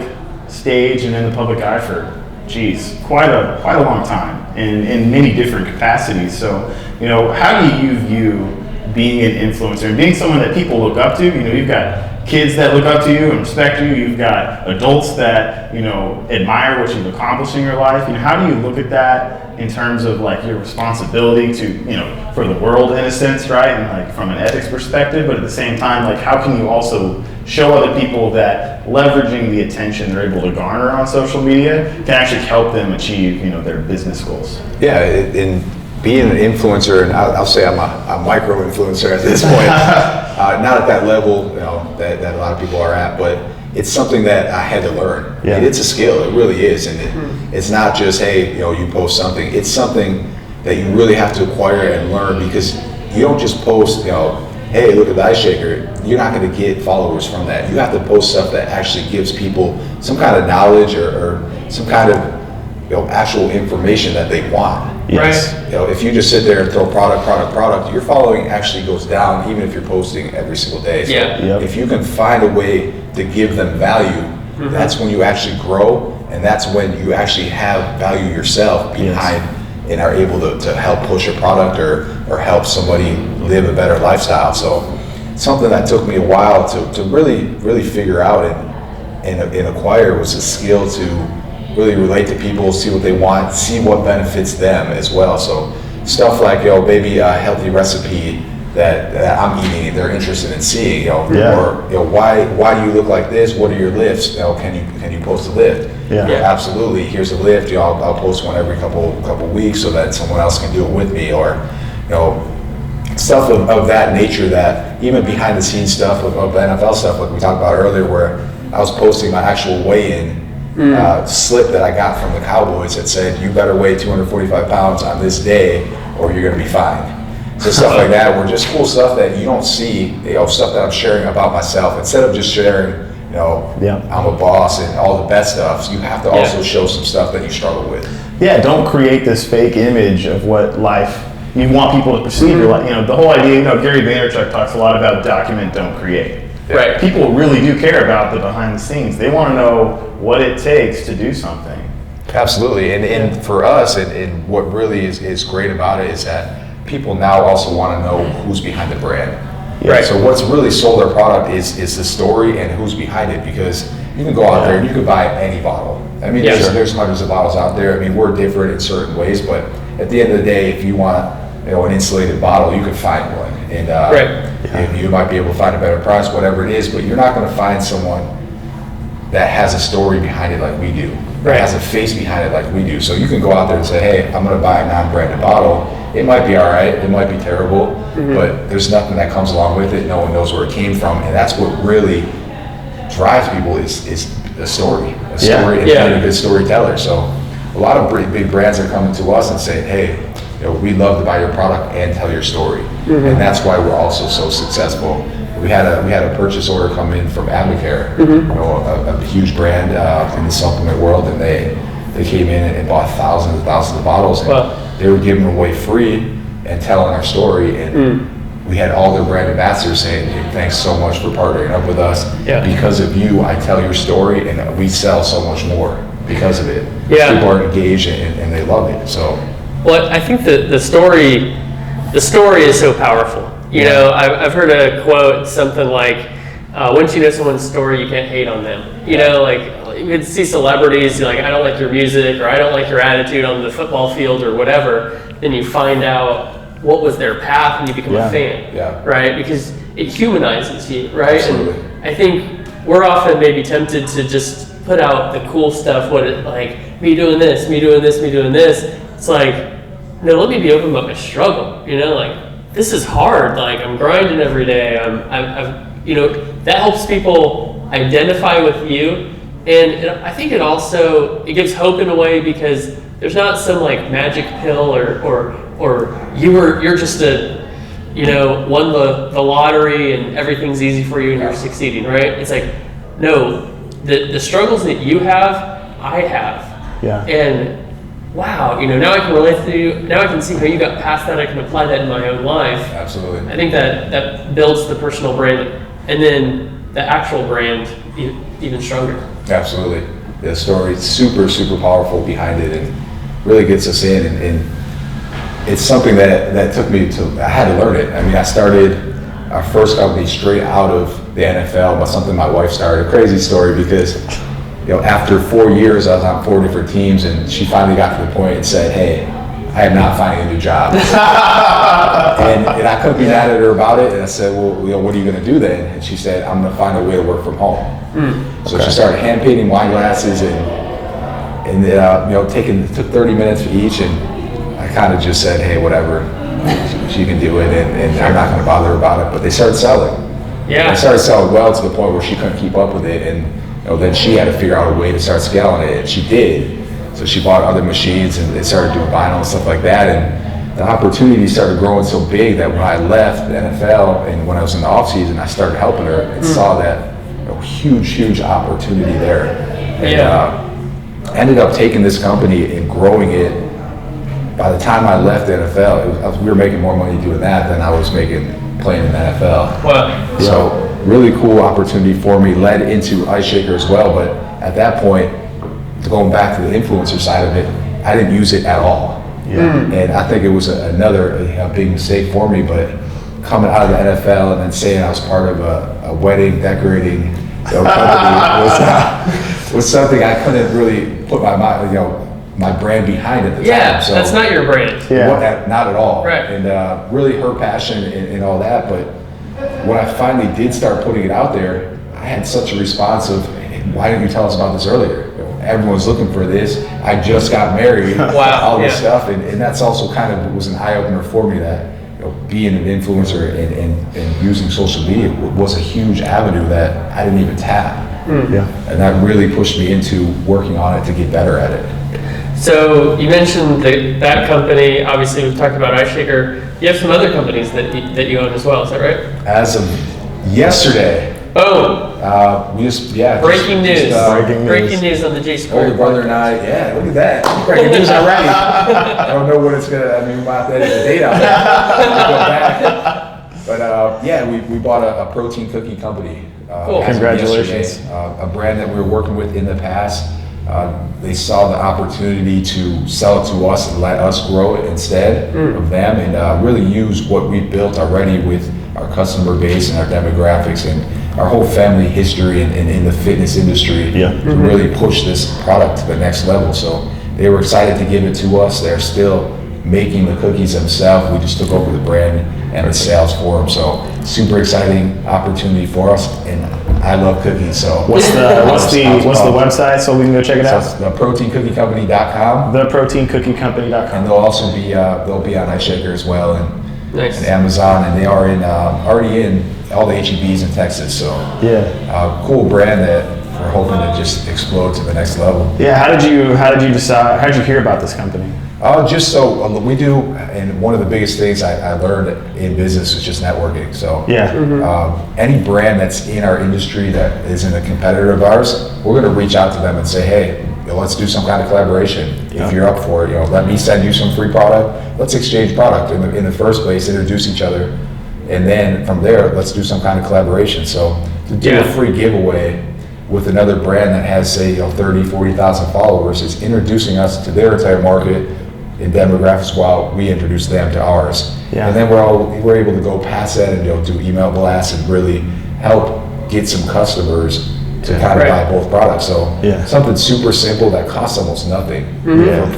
stage and in the public eye for, geez, quite a long time in many different capacities. So you know, how do you view being an influencer and being someone that people look up to? You know, you've got kids that look up to you and respect you. You've got adults that, you know, admire what you've accomplished in your life. You know, how do you look at that in terms of like your responsibility to, you know, for the world in a sense, right? And like from an ethics perspective, but at the same time, like how can you also show other people that leveraging the attention they're able to garner on social media can actually help them achieve, you know, their business goals? Yeah, in being an influencer, and I'll say I'm a micro influencer at this point, not at that level, you know, that a lot of people are at, but it's something that I had to learn. Yeah. It's a skill, it really is, and it's not just, hey, you know, you post something. It's something that you really have to acquire and learn, because you don't just post, you know, hey, look at the ice shaker. You're not going to get followers from that. You have to post stuff that actually gives people some kind of knowledge or some kind of, you know, actual information that they want. Yes. Right. You know, if you just sit there and throw product, your following actually goes down, even if you're posting every single day. So Yeah. Yep. if you can find a way to give them value, that's when you actually grow, and that's when you actually have value yourself behind and are able to help push a product or help somebody live a better lifestyle. So something that took me a while to really figure out and acquire was a skill to really relate to people, see what they want, see what benefits them as well. So stuff like, you know, maybe a healthy recipe that I'm eating, they're interested in seeing, you know, Yeah. or, you know, why do you look like this? What are your lifts? You know, can you post a lift? Yeah. Absolutely. Here's a lift. You know, I'll post one every couple weeks so that someone else can do it with me, or, you know, stuff of that nature, that even behind the scenes stuff of NFL stuff, like we talked about earlier, where I was posting my actual weigh-in slip that I got from the Cowboys that said, you better weigh 245 pounds on this day or you're going to be fined. So stuff like that were just cool stuff that you don't see, you know, stuff that I'm sharing about myself. Instead of just sharing, you know, Yeah. I'm a boss and all the best stuff, you have to also show some stuff that you struggle with. Yeah, don't create this fake image of what life you want people to perceive your life. You know, the whole idea, you know, Gary Vaynerchuk talks a lot about document, don't create. Right. People really do care about the behind the scenes. They want to know what it takes to do something. Absolutely, and for us, and what really is great about it is that people now also want to know who's behind the brand. Right. So what's really sold our product is the story and who's behind it, because you can go out there and you can buy any bottle. I mean, Yeah. there's hundreds of bottles out there. I mean, we're different in certain ways, but at the end of the day, if you want, you know, an insulated bottle, you can find one, and Right. and you might be able to find a better price, whatever it is. But you're not going to find someone that has a story behind it like we do, that Right. has a face behind it like we do. So you can go out there and say, hey, I'm going to buy a non-branded bottle. It might be all right, it might be terrible, but there's nothing that comes along with it. No one knows where it came from, and that's what really drives people is a story, and being a good storyteller. So a lot of big brands are coming to us and saying, hey, you know, we'd love to buy your product and tell your story, and that's why we're also so successful. We had a purchase order come in from Abacare, you know, a huge brand in the supplement world, and they came in and bought thousands of bottles, and Wow. they were giving them away free and telling our story, and we had all their brand ambassadors saying, hey, thanks so much for partnering up with us. Yeah. Because of you, I tell your story, and we sell so much more because of it. Yeah. People are engaged and they love it. So Well, I think the story is so powerful. You know, I've heard a quote, something like, once you know someone's story, you can't hate on them. You know, like you can see celebrities, you're like, I don't like your music, or I don't like your attitude on the football field or whatever. Then you find out what was their path and you become a fan. Yeah. Right? Because it humanizes you, right? Absolutely. And I think we're often maybe tempted to just put out the cool stuff, like, me doing this, me doing this, me doing this. It's like, no, let me be open about my struggle. You know, like, this is hard. Like, I'm grinding every day. I've you know, that helps people identify with you. And I think it gives hope in a way, because there's not some like magic pill or you're just won the lottery and everything's easy for you and you're succeeding, right? It's like, no, the struggles that you have, I have. Yeah. And wow, now I can relate to you. Now I can see how you got past that. I can apply that in my own life. absolutely. I think that builds the personal brand, and then the actual brand even stronger. Absolutely. The story is super, super powerful behind it, and really gets us in. And it's something that took me to, I had to learn it. I mean, I started our first company straight out of the NFL, but something my wife started. A crazy story because, after 4 years, I was on 4 different teams, and she finally got to the point and said, "Hey, I am not finding a new job." and I couldn't be mad at her about it. And I said, "Well, what are you going to do then?" And she said, "I'm going to find a way to work from home." So she started hand painting wine glasses and took 30 minutes for each, and I kind of just said, "Hey, whatever, she can do it, and I'm not going to bother her about it." But they started selling. Yeah. They started selling well to the point where she couldn't keep up with it, and then she had to figure out a way to start scaling it, and she did. So she bought other machines, and they started doing vinyl and stuff like that, and the opportunity started growing so big that when I left the NFL and when I was in the off season, I started helping her and saw that huge opportunity there. And ended up taking this company and growing it. By the time I left the NFL, we were making more money doing that than I was making playing in the NFL. Wow. So really cool opportunity for me, led into Ice Shaker as well. But at that point, going back to the influencer side of it, I didn't use it at all. And I think it was another big mistake for me. But coming out of the NFL and then saying I was part of a wedding decorating company was something I couldn't really put my mind, my brand behind at the time. So that's not your brand. not at all. Right. And really her passion and all that. But when I finally did start putting it out there, I had such a response of, "Why didn't you tell us about this earlier? Everyone's looking for this. I just got married." Wow, all this stuff. And that's also kind of was an eye opener for me that being an influencer and using social media was a huge avenue that I didn't even tap. And that really pushed me into working on it to get better at it. So you mentioned that company. Obviously, we've talked about Ice Shaker. You have some other companies that you own as well. Is that right? As of yesterday, Oh, we just breaking news! breaking news. Breaking news on the J Older Squared. brother and I, look at that. Breaking news already. I don't know what it's gonna. We might have to edit the date out there. We'll go back. But we bought a protein cookie company. Cool. as of Congratulations. yesterday. A brand that we were working with in the past. They saw the opportunity to sell it to us and let us grow it instead of them, and really use what we built already with our customer base and our demographics and our whole family history and in the fitness industry to really push this product to the next level. So they were excited to give it to us. They're still making the cookies themselves. We just took over the brand and the sales for them. So super exciting opportunity for us, and I love cookies. So What's the website so we can go check it So out? it's theproteincookiecompany.com, Theproteincookiecompany.com. and they'll be on Ice Shaker as well, and Nice. Amazon, and they are already in all the HEBs in Texas. So cool brand that we're hoping to just explode to the next level. Yeah. How did you decide? How did you hear about this company? Just so we do, and one of the biggest things I learned in business is just networking. So any brand that's in our industry that isn't a competitor of ours, we're going to reach out to them and say, "Hey, let's do some kind of collaboration. If you're up for it, let me send you some free product. Let's exchange product in the first place, introduce each other, and then from there, let's do some kind of collaboration." So to do a free giveaway with another brand that has, say, 30, 40,000 followers is introducing us to their entire market in demographics while we introduce them to ours. Yeah. And then we're able to go past that and do email blasts and really help get some customers to kind of buy both products. So something super simple that costs almost nothing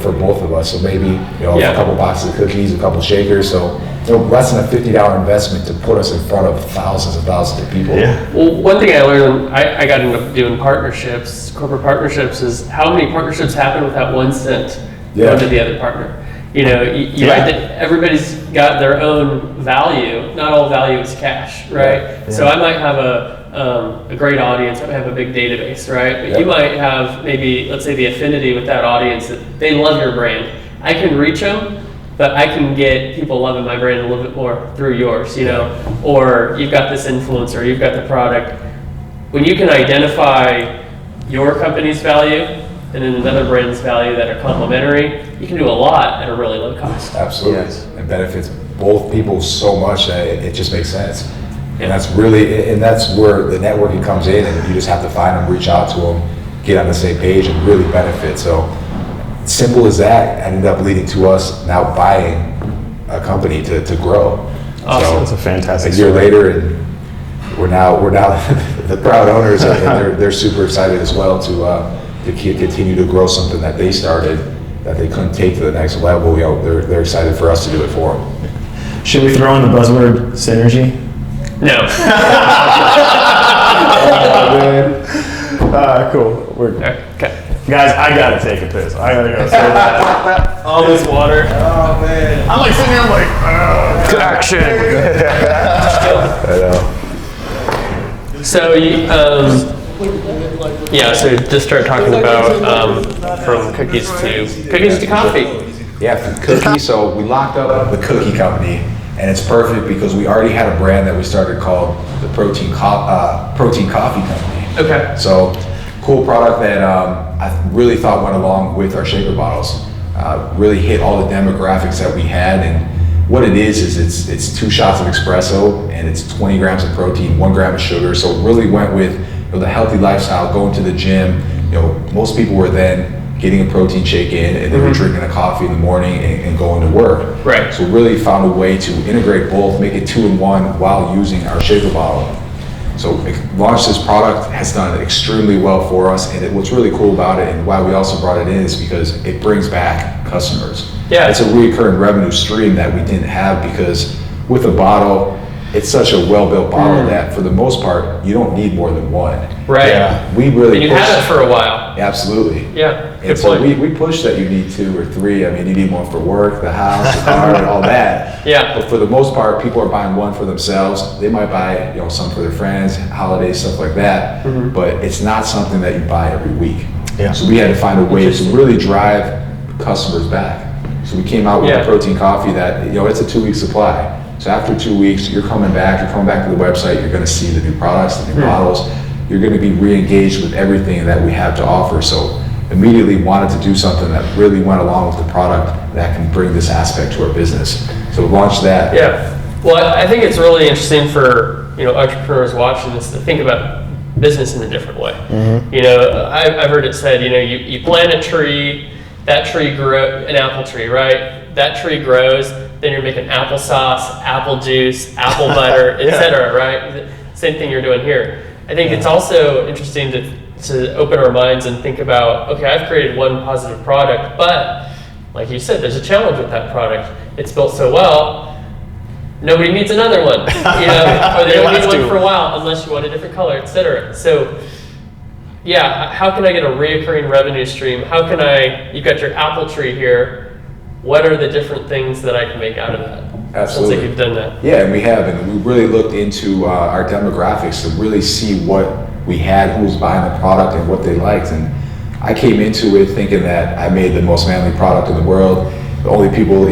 for both of us. So maybe a couple boxes of cookies, a couple shakers. So less than a $50 investment to put us in front of thousands and thousands of people. Well, one thing I learned, I got into doing partnerships, corporate partnerships, is how many partnerships happen without 1 cent going to the other partner. Everybody's got their own value. Not all value is cash, right? So I might have a great audience. I might have a big database, right? But you might have maybe, let's say, the affinity with that audience that they love your brand. I can reach them, but I can get people loving my brand a little bit more through yours, or you've got this influencer, you've got the product. When you can identify your company's value and then another brand's value that are complementary, you can do a lot at a really low cost. Absolutely. It benefits both people so much that it just makes sense. And that's where the networking comes in, and you just have to find them, reach out to them, get on the same page, and really benefit. So simple as that ended up leading to us now buying a company to grow. Awesome. That's a fantastic A year story. later, and we're now the proud owners, and they're super excited as well to continue to grow something that they started that they couldn't take to the next level. You know, they're excited for us to do it for them. Should we throw in the buzzword synergy? No. Cool. We're Okay. guys. I gotta take a piss. I gotta go. So bad. All this water. Oh man. I'm like sitting here. I'm like, action. I know. So you, yeah. So just start talking about from cookies to coffee. Yeah, for the cookie. So we locked up the cookie company, and it's perfect because we already had a brand that we started called the Protein Coffee Company. Okay. So cool product that I really thought went along with our shaker bottles. Really hit all the demographics that we had, and what it is it's 2 shots of espresso, and it's 20 grams of protein, 1 gram of sugar. So it really went with the healthy lifestyle, going to the gym. Most people were then getting a protein shake in, and they were drinking a coffee in the morning and going to work. Right. So we really found a way to integrate both, make it 2-in-1 while using our shaker bottle. So launched this product, has done extremely well for us, and what's really cool about it and why we also brought it in is because it brings back customers. Yeah. It's a recurring revenue stream that we didn't have because with a bottle, it's such a well-built bottle that for the most part, you don't need more than one. Right. Yeah. We really And you pushed- had it for a while. Absolutely. Yeah. And Good so point. we push that you need 2 or 3. I mean, you need one for work, the house, the car, and all that. Yeah. But for the most part, people are buying one for themselves. They might buy, some for their friends, holidays, stuff like that. But it's not something that you buy every week. Yeah. So we had to find a way to really drive customers back. So we came out with Yeah. a protein coffee that, it's a 2-week supply. So after 2 weeks, you're coming back to the website, you're gonna see the new products, the new bottles. You're gonna be re-engaged with everything that we have to offer. So immediately wanted to do something that really went along with the product that can bring this aspect to our business. So launched that. Yeah. Well, I think it's really interesting for entrepreneurs watching this to think about business in a different way. I've heard it said, you plant a tree, that tree grows, an apple tree, right? That tree grows, then you're making applesauce, apple juice, apple butter, etc. Right? Same thing you're doing here. I think it's also interesting to open our minds and think about, okay, I've created one positive product, but like you said, there's a challenge with that product. It's built so well, nobody needs another one, or they don't need one for a while unless you want a different color, etc. So, yeah, how can I get a reoccurring revenue stream? You've got your apple tree here. What are the different things that I can make out of that? Absolutely. Sounds like you've done that. Yeah, and we have, and we really looked into our demographics to really see what we had, who was buying the product, and what they liked. And I came into it thinking that I made the most manly product in the world. The only people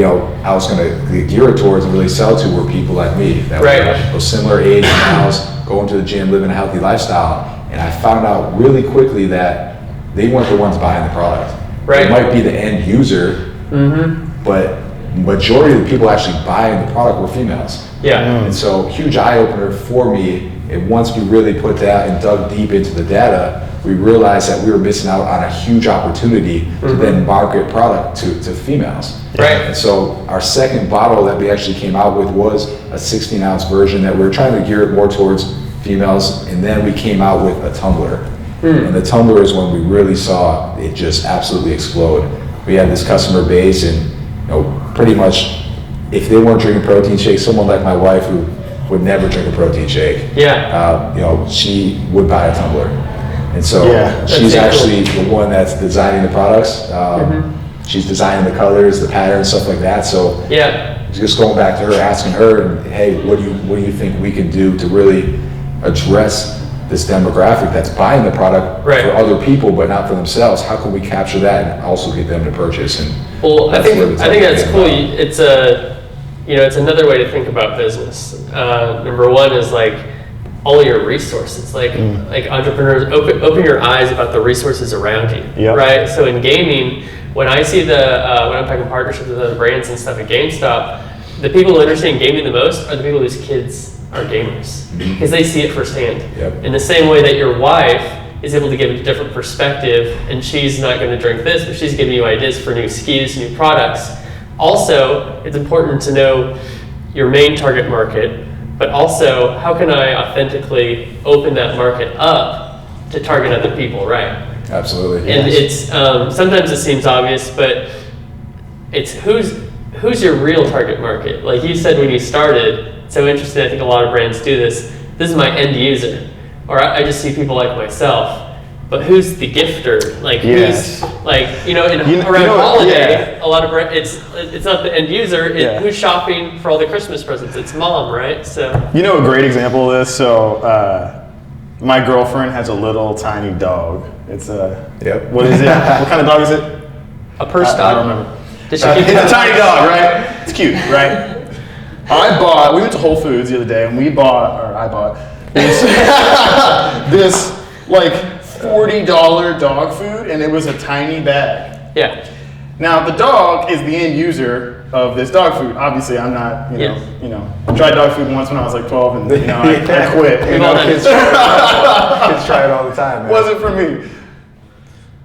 I was going to gear it towards and really sell to were people like me that were of similar age males, going to the gym, living a healthy lifestyle. And I found out really quickly that they weren't the ones buying the product. Right. They might be the end user, but majority of the people actually buying the product were females. Yeah. And so huge eye opener for me. And once we really put that and dug deep into the data, we realized that we were missing out on a huge opportunity to then market product to females. Right. And so our second bottle that we actually came out with was a 16-ounce version that we were trying to gear it more towards females. And then we came out with a tumbler. And the tumbler is when we really saw it just absolutely explode. We had this customer base, and pretty much if they weren't drinking protein shakes, someone like my wife who would never drink a protein shake, she would buy a tumbler. And so she's actually the one that's designing the products. She's designing the colors, the patterns, stuff like that. So just going back to her, asking her, hey, what do you think we can do to really address this demographic that's buying the product for other people but not for themselves? How can we capture that and also get them to purchase? And I think that's cool. It's it's another way to think about business. Number one is like all your resources, like entrepreneurs, open your eyes about the resources around you, right? So in gaming, when I see when I'm talking partnerships with other brands and stuff at GameStop, the people who understand gaming the most are the people whose kids are gamers, because they see it firsthand. In the same way that your wife is able to give a different perspective, and she's not going to drink this, but she's giving you ideas for new SKUs, new products. Also, it's important to know your main target market, but also how can I authentically open that market up to target other people, right? Absolutely. And yes. it's sometimes it seems obvious, but it's who's your real target market. Like you said when you started, it's so interesting. I think a lot of brands do this. This is my end user, or I just see people like myself. But who's the gifter? Like Yes. who's like around you know, holiday, yeah. a lot of it's not the end user. Yeah. Who's shopping for all the Christmas presents? It's mom, right? So You know a great example of this? So, my girlfriend has a little tiny dog. It's a, Yep. what is it? What kind of dog is it? a purse I dog. don't remember. Does she keep It's a tiny dog, right? It's cute, right? We went to Whole Foods the other day and I bought this, this like $40 dog food and it was a tiny bag. Yeah. Now the dog is the end user of this dog food. Obviously, I'm not. I tried dog food once when I was like 12, and I quit. We've all done it. Kids try it all the time, man. Wasn't for me.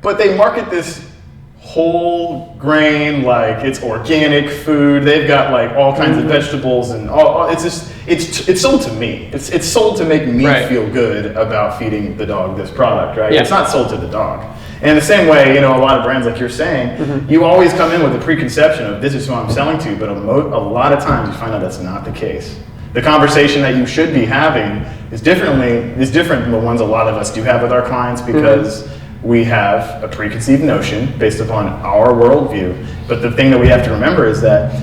But they market this whole grain, like it's organic food. They've got like all kinds of vegetables and all. It's sold to me. It's sold to make me Right. feel good about feeding the dog this product, right? Yeah. It's not sold to the dog. And in the same way, a lot of brands, like you're saying, you always come in with a preconception of this is who I'm selling to, but a lot of times you find out that's not the case. The conversation that you should be having is different than the ones a lot of us do have with our clients because we have a preconceived notion based upon our worldview. But the thing that we have to remember is that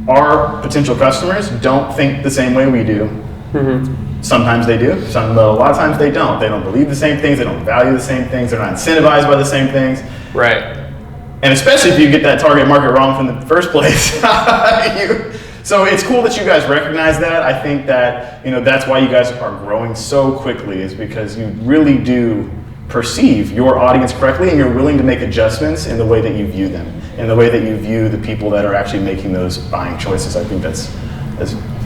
our potential customers don't think the same way we do. Sometimes they do, but a lot of times they don't. They don't believe the same things, they don't value the same things, they're not incentivized by the same things. Right. And especially if you get that target market wrong from the first place. So it's cool that you guys recognize that. I think that, that's why you guys are growing so quickly, is because you really do perceive your audience correctly and you're willing to make adjustments in the way that you view them, in the way that you view the people that are actually making those buying choices. I think that's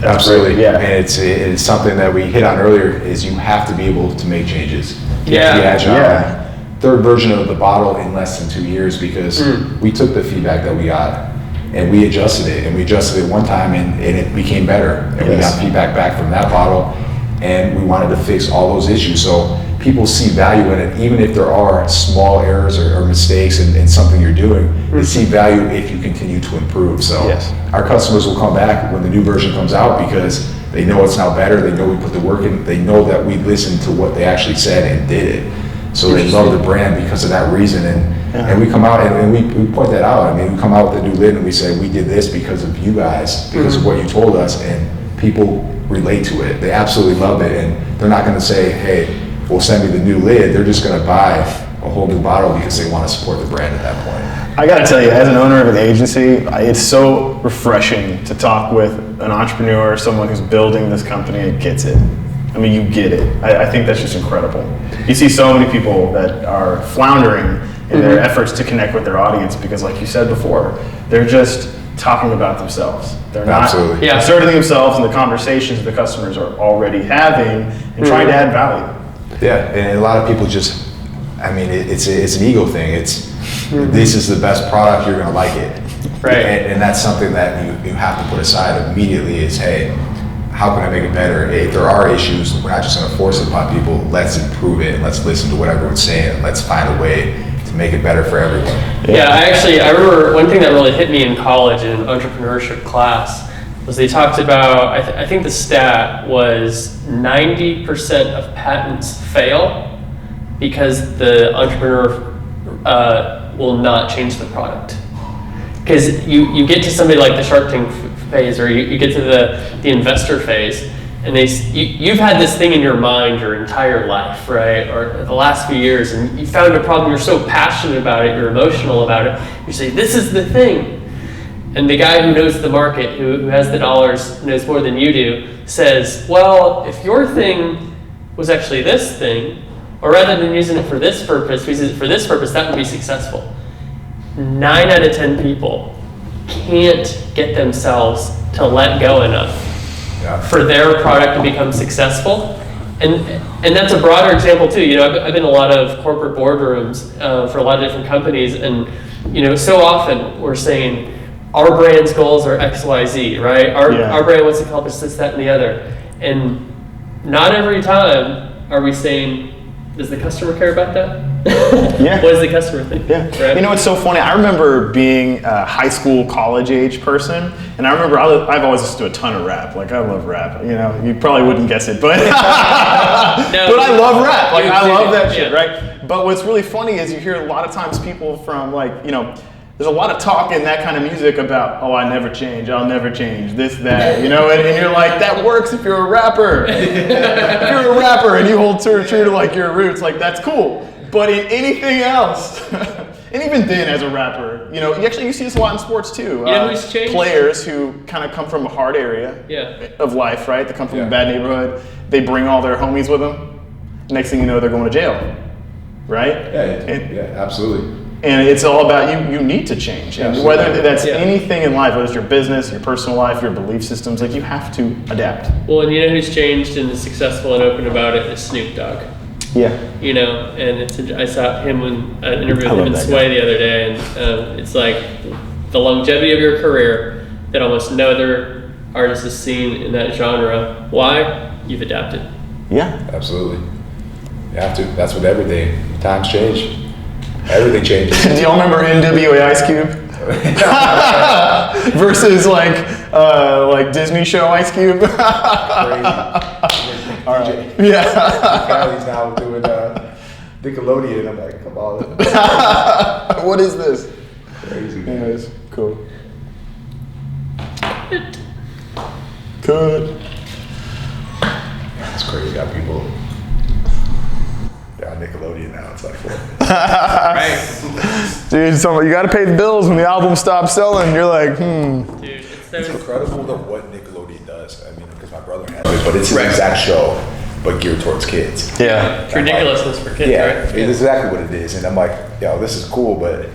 Absolutely. great. Yeah. And it's something that we hit on earlier is you have to be able to make changes. You have to be Yeah. agile. Yeah. Third version of the bottle in less than 2 years because we took the feedback that we got and we adjusted it. And we adjusted it one time and it became better. And we Yes. got feedback back from that bottle and we wanted to fix all those issues. So people see value in it, even if there are small errors or mistakes in something you're doing. They see value if you continue to improve. So Yes. our customers will come back when the new version comes out because they know it's now better. They know we put the work in. They know that we listened to what they actually said and did it. So they love the brand because of that reason. And we come out and we point that out. I mean, we come out with the new lid and we say, we did this because of you guys, because of what you told us. And people relate to it. They absolutely love it. And they're not going to say, hey, well, send me the new lid. They're just going to buy a whole new bottle because they want to support the brand at that point. I gotta tell you, as an owner of an agency, it's so refreshing to talk with an entrepreneur, someone who's building this company and gets it. I mean, you get it. I think that's just incredible. You see so many people that are floundering in their efforts to connect with their audience because, like you said before, they're just talking about themselves. They're not Absolutely. Yeah. inserting themselves in the conversations the customers are already having and trying to add value. Yeah, and a lot of people just, I mean, it's an ego thing. It's, this is the best product, you're gonna like it. Right. And that's something that you have to put aside immediately is, hey, how can I make it better? If there are issues, we're not just gonna force it upon people, let's improve it, let's listen to what everyone's saying, let's find a way to make it better for everyone. Yeah, I remember one thing that really hit me in college in an entrepreneurship class was they talked about, I think the stat was 90% of patents fail because the entrepreneur will not change the product. Because you get to somebody like the Shark Tank phase, or you get to the investor phase, and you've had this thing in your mind your entire life, right? Or the last few years, and you found a problem, you're so passionate about it, you're emotional about it, you say, this is the thing. And the guy who knows the market, who has the dollars, knows more than you do, says, well, if your thing was actually this thing, or rather than using it for this purpose, we use it for this purpose, that would be successful. 9 out of 10 people can't get themselves to let go enough for their product to become successful. And that's a broader example too. I've been in a lot of corporate boardrooms for a lot of different companies, and so often we're saying, our brand's goals are X, Y, Z, right? Yeah. Our brand wants to accomplish this, that, and the other. And not every time are we saying, does the customer care about that? Yeah. What does the customer think? Yeah. Right? You know, it's so funny. I remember being a high school, college age person, and I remember I've always listened to a ton of rap. Like, I love rap. You know, you probably wouldn't guess it, but but I love rap. Like, I love that shit, right? But what's really funny is you hear a lot of times people from, like, you know, there's a lot of talk in that kind of music about, oh, I never change, I'll never change, this, that, you know, and you're like, that works if you're a rapper. If you're a rapper and you hold true to like your roots, like, that's cool. But in anything else, and even then as a rapper, you know, you see this a lot in sports too. You know who's changed? Players who kind of come from a hard area of life, right? They come from a bad neighborhood. They bring all their homies with them. Next thing you know, they're going to jail, right? Yeah, absolutely. And it's all about you need to change. And whether that's anything in life, whether it's your business, your personal life, your belief systems, like, you have to adapt. Well, and you know who's changed and is successful and open about it is Snoop Dogg. Yeah. You know, and I saw him in an interview I with love him in that Sway the other day, and it's like the longevity of your career that almost no other artist has seen in that genre. Why? You've adapted. Yeah. Absolutely. You have to. That's what everything. Times change. Everything changes. Do y'all remember NWA Ice Cube? Versus like Disney show Ice Cube? Crazy. All right. Yeah. Callie's now doing Nickelodeon. I'm like, come on. What is this? Crazy. Anyways, cool. Good. It's crazy how people. They're on Nickelodeon now. It's like, what? Right. Dude, you gotta pay the bills when the album stops selling. You're like, Dude, It's incredible what Nickelodeon does. I mean, because my brother has it, but it's the exact show, but geared towards kids. Yeah. It's ridiculousness for kids, Yeah, right? it's exactly what it is. And I'm like, yo, this is cool, but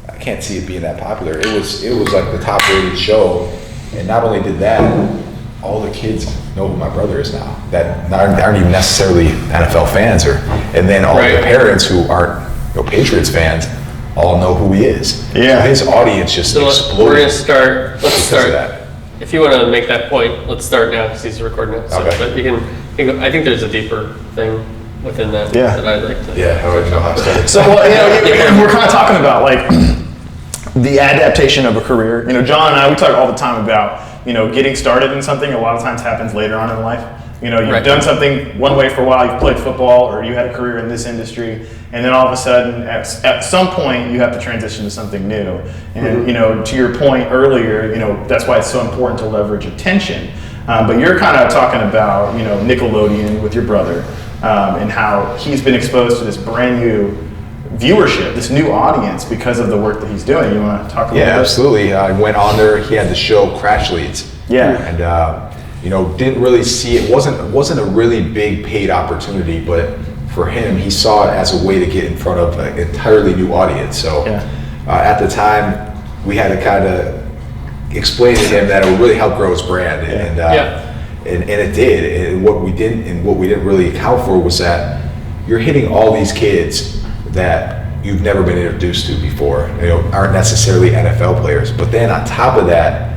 I can't see it being that popular. It was like the top rated show, and not only did that, all the kids know who my brother is now that aren't even necessarily NFL fans, and then all the parents who aren't Patriots fans all know who he is. Yeah. So his audience just So exploded. we're gonna start. Let's because start. of that. If you want to make that point, let's start now because he's recording it. So, Okay. But you can go, I think there's a deeper thing within that Yeah. that I'd like to. Yeah, I already know how to start. So, well, we're kind of talking about, like, the adaptation of a career. You know, John and I, we talk all the time about, you know, getting started in something a lot of times happens later on in life. You know, you've done something one way for a while, you've played football, or you had a career in this industry, and then all of a sudden, at some point, you have to transition to something new. And, you know, to your point earlier, you know, that's why it's so important to leverage attention. But you're kind of talking about, you know, Nickelodeon with your brother, and how he's been exposed to this brand new viewership, this new audience because of the work that he's doing. You want to talk a little bit? Yeah, absolutely. I went on there. He had the show Crash Leads. Yeah. And you know, didn't really see it. wasn't a really big paid opportunity, but for him, he saw it as a way to get in front of an entirely new audience. So at the time, we had to kind of explain to him that it would really help grow his brand, and it did. And what we didn't really account for was that you're hitting all these kids that you've never been introduced to before, you know, aren't necessarily NFL players. But then on top of that,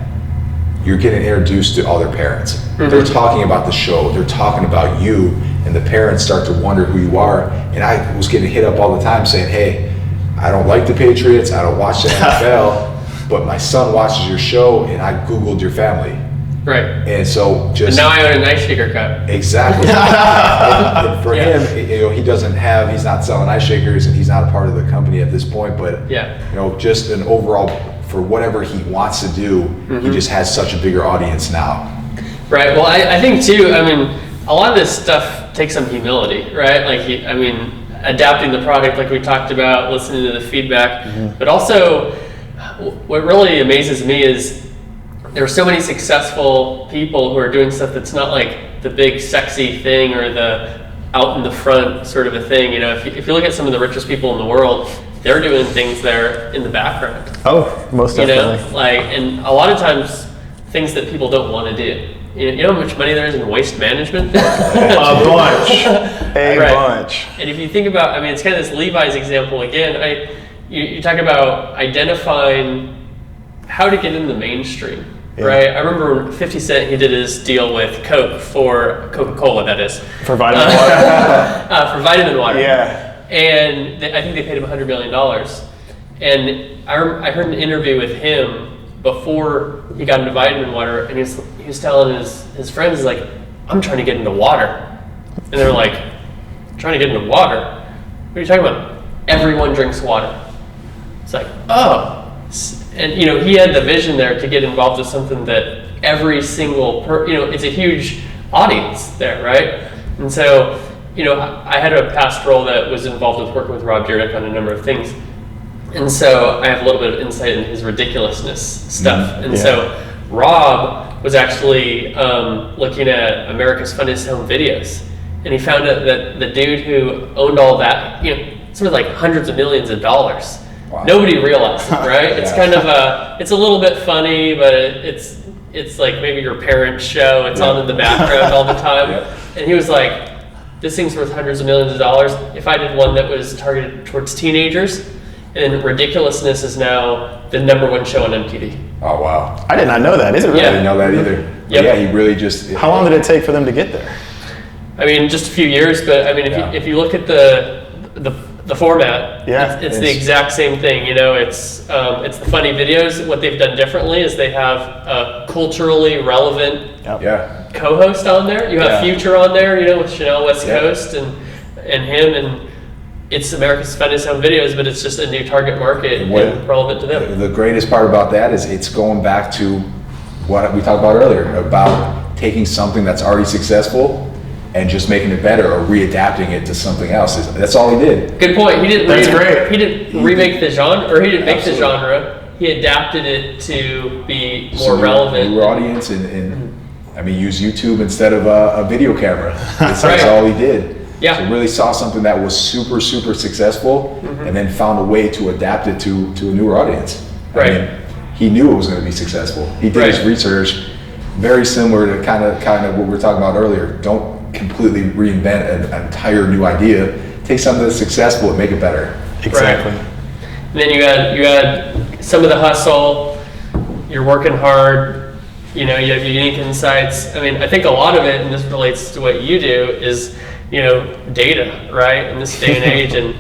you're getting introduced to all their parents. They're talking about the show, they're talking about you, and the parents start to wonder who you are. And I was getting hit up all the time saying, hey, I don't like the Patriots, I don't watch the NFL, but my son watches your show, and I Googled your family. Right. And so just... And now I own a nice shaker cup. Exactly. and for him, you know, he's not selling ice shakers, and he's not a part of the company at this point, but you know, just an overall, for whatever he wants to do, he just has such a bigger audience now. Right. Well, I think too, I mean, a lot of this stuff takes some humility, right? Like, adapting the product like we talked about, listening to the feedback, but also what really amazes me is there are so many successful people who are doing stuff that's not like the big sexy thing or the out in the front sort of a thing. You know, if you look at some of the richest people in the world, they're doing things there in the background. Oh, most definitely. You know, like, and a lot of times things that people don't want to do. You know how much money there is in waste management? A bunch. A bunch. And if you think about, I mean, it's kind of this Levi's example again. You talk about identifying how to get in the mainstream, Yeah. right? I remember when 50 Cent, he did his deal with Coke for Coca-Cola, that is. For vitamin water. For vitamin water. Yeah. And I think they paid him $100 million. And I heard an interview with him before he got into vitamin water, and he was telling his friends, he's like, I'm trying to get into water. And they're like, trying to get into water? What are you talking about? Everyone drinks water. It's like, oh. And he had the vision there to get involved with something that every single it's a huge audience there, right? And so, I had a past role that was involved with working with Rob Dyrdek on a number of things. And so I have a little bit of insight into his ridiculousness stuff. And so Rob was actually looking at America's Funniest Home Videos. And he found out that the dude who owned all that, something like hundreds of millions of dollars. Wow. Nobody realized it, right? It's kind of it's a little bit funny, but it's like maybe your parents' show. It's on in the background all the time. And he was like, this thing's worth hundreds of millions of dollars. If I did one that was targeted towards teenagers, and Ridiculousness is now the #1 show on MTV. Oh, wow. I did not know that. Is it really? I didn't know that either. Yep. Yeah, he really just... How long did it take for them to get there? I mean, just a few years, but I mean, if you look at the format, it's the exact same thing. It's the funny videos. What they've done differently is they have a culturally relevant co-host on there. You have Future on there, with Chanel West Coast and him, and it's America's Funniest Home Videos, but it's just a new target market and relevant to them. The greatest part about that is it's going back to what we talked about earlier, about taking something that's already successful and just making it better or readapting it to something else. That's all he did. Good point. He didn't. Great. He didn't remake the genre, or he didn't make the genre. He adapted it to be more relevant. New audience and I mean, use YouTube instead of a video camera. That's all he did. Yeah. So really saw something that was super, super successful, and then found a way to adapt it to a newer audience. I mean, he knew it was going to be successful. He did his research, very similar to kind of what we were talking about earlier. Don't completely reinvent an entire new idea. Take something that's successful and make it better. Exactly. And then you had some of the hustle. You're working hard. You have unique insights. I mean, I think a lot of it, and this relates to what you do, is data, right? In this day and age, and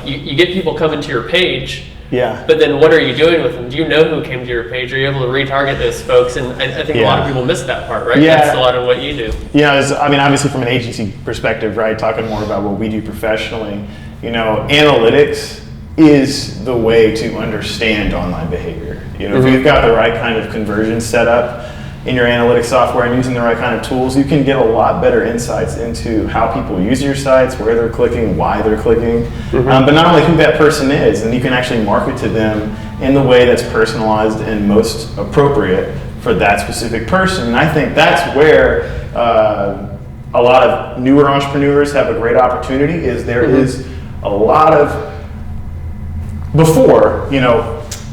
you get people coming to your page. Yeah. But then what are you doing with them? Do you know who came to your page? Are you able to retarget those folks? And I think a lot of people miss that part, right? Yeah. That's a lot of what you do. Obviously from an agency perspective, right, talking more about what we do professionally, analytics is the way to understand online behavior. If you've got the right kind of conversion set up in your analytics software and using the right kind of tools, you can get a lot better insights into how people use your sites, where they're clicking, why they're clicking, but not only who that person is, and you can actually market to them in the way that's personalized and most appropriate for that specific person. And I think that's where a lot of newer entrepreneurs have a great opportunity. There is a lot of, before,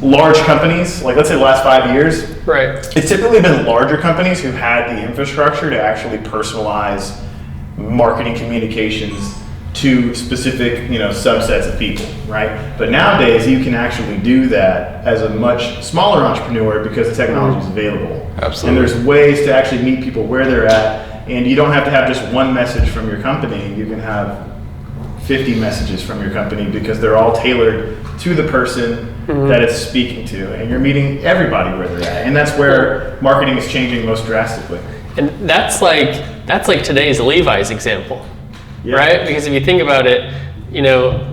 large companies, like let's say the last 5 years, it's typically been larger companies who had the infrastructure to actually personalize marketing communications to specific, subsets of people, right? But nowadays you can actually do that as a much smaller entrepreneur because the technology is available. Absolutely. And there's ways to actually meet people where they're at, and you don't have to have just one message from your company. You can have 50 messages from your company because they're all tailored to the person that it's speaking to, and you're meeting everybody where they're at, and that's where marketing is changing most drastically. And that's like today's Levi's example, right? Because if you think about it,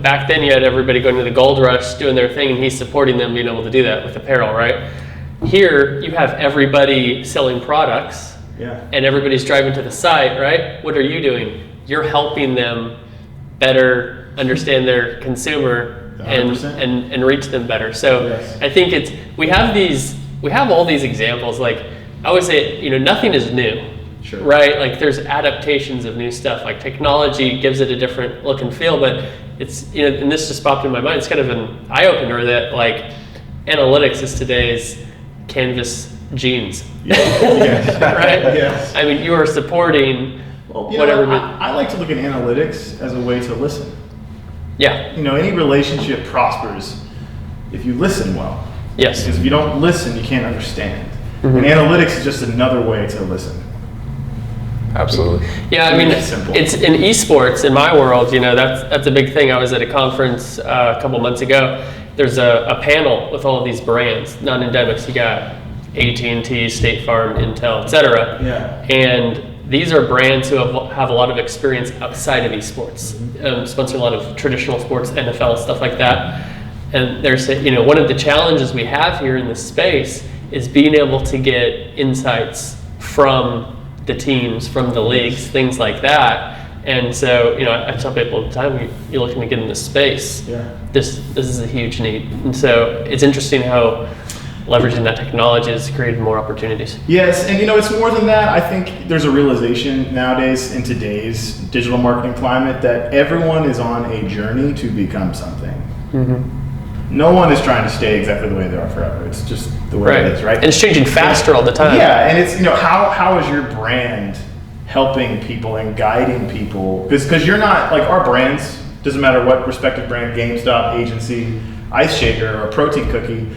back then you had everybody going to the gold rush doing their thing, and he's supporting them being able to do that with apparel, right? Here you have everybody selling products, and everybody's driving to the site, right? What are you doing? You're helping them better understand their consumer and reach them better. So I think we have all these examples. Like I always say, nothing is new, right? Like there's adaptations of new stuff. Like technology gives it a different look and feel, but it's and this just popped in my mind. It's kind of an eye opener that like analytics is today's Canvas jeans, right? Yes. I mean, you are supporting. I like to look at analytics as a way to listen. Yeah. Any relationship prospers if you listen well. Yes. Because if you don't listen, you can't understand. And analytics is just another way to listen. Absolutely. Yeah, I mean, It's simple. it's in esports in my world. You know, that's a big thing. I was at a conference a couple months ago. There's a panel with all of these brands, non-endemics. You got AT&T, State Farm, Intel, etc. Yeah. And these are brands who have a lot of experience outside of esports, sponsor a lot of traditional sports, NFL, stuff like that. And they're saying, you know, one of the challenges we have here in this space is being able to get insights from the teams, from the leagues, things like that. And so, you know, I tell people all the time, you're looking to get in this space. Yeah. This is a huge need. And so it's interesting how leveraging that technology has created more opportunities. Yes, and you know, it's more than that. I think there's a realization nowadays in today's digital marketing climate that everyone is on a journey to become something. No one is trying to stay exactly the way they are forever. It's just the way it is, right? And it's changing faster all the time. Yeah, and it's, you know, how is your brand helping people and guiding people? Because you're not, like, our brands, doesn't matter what respective brand, GameStop, agency, Ice Shaker, or Protein Cookie,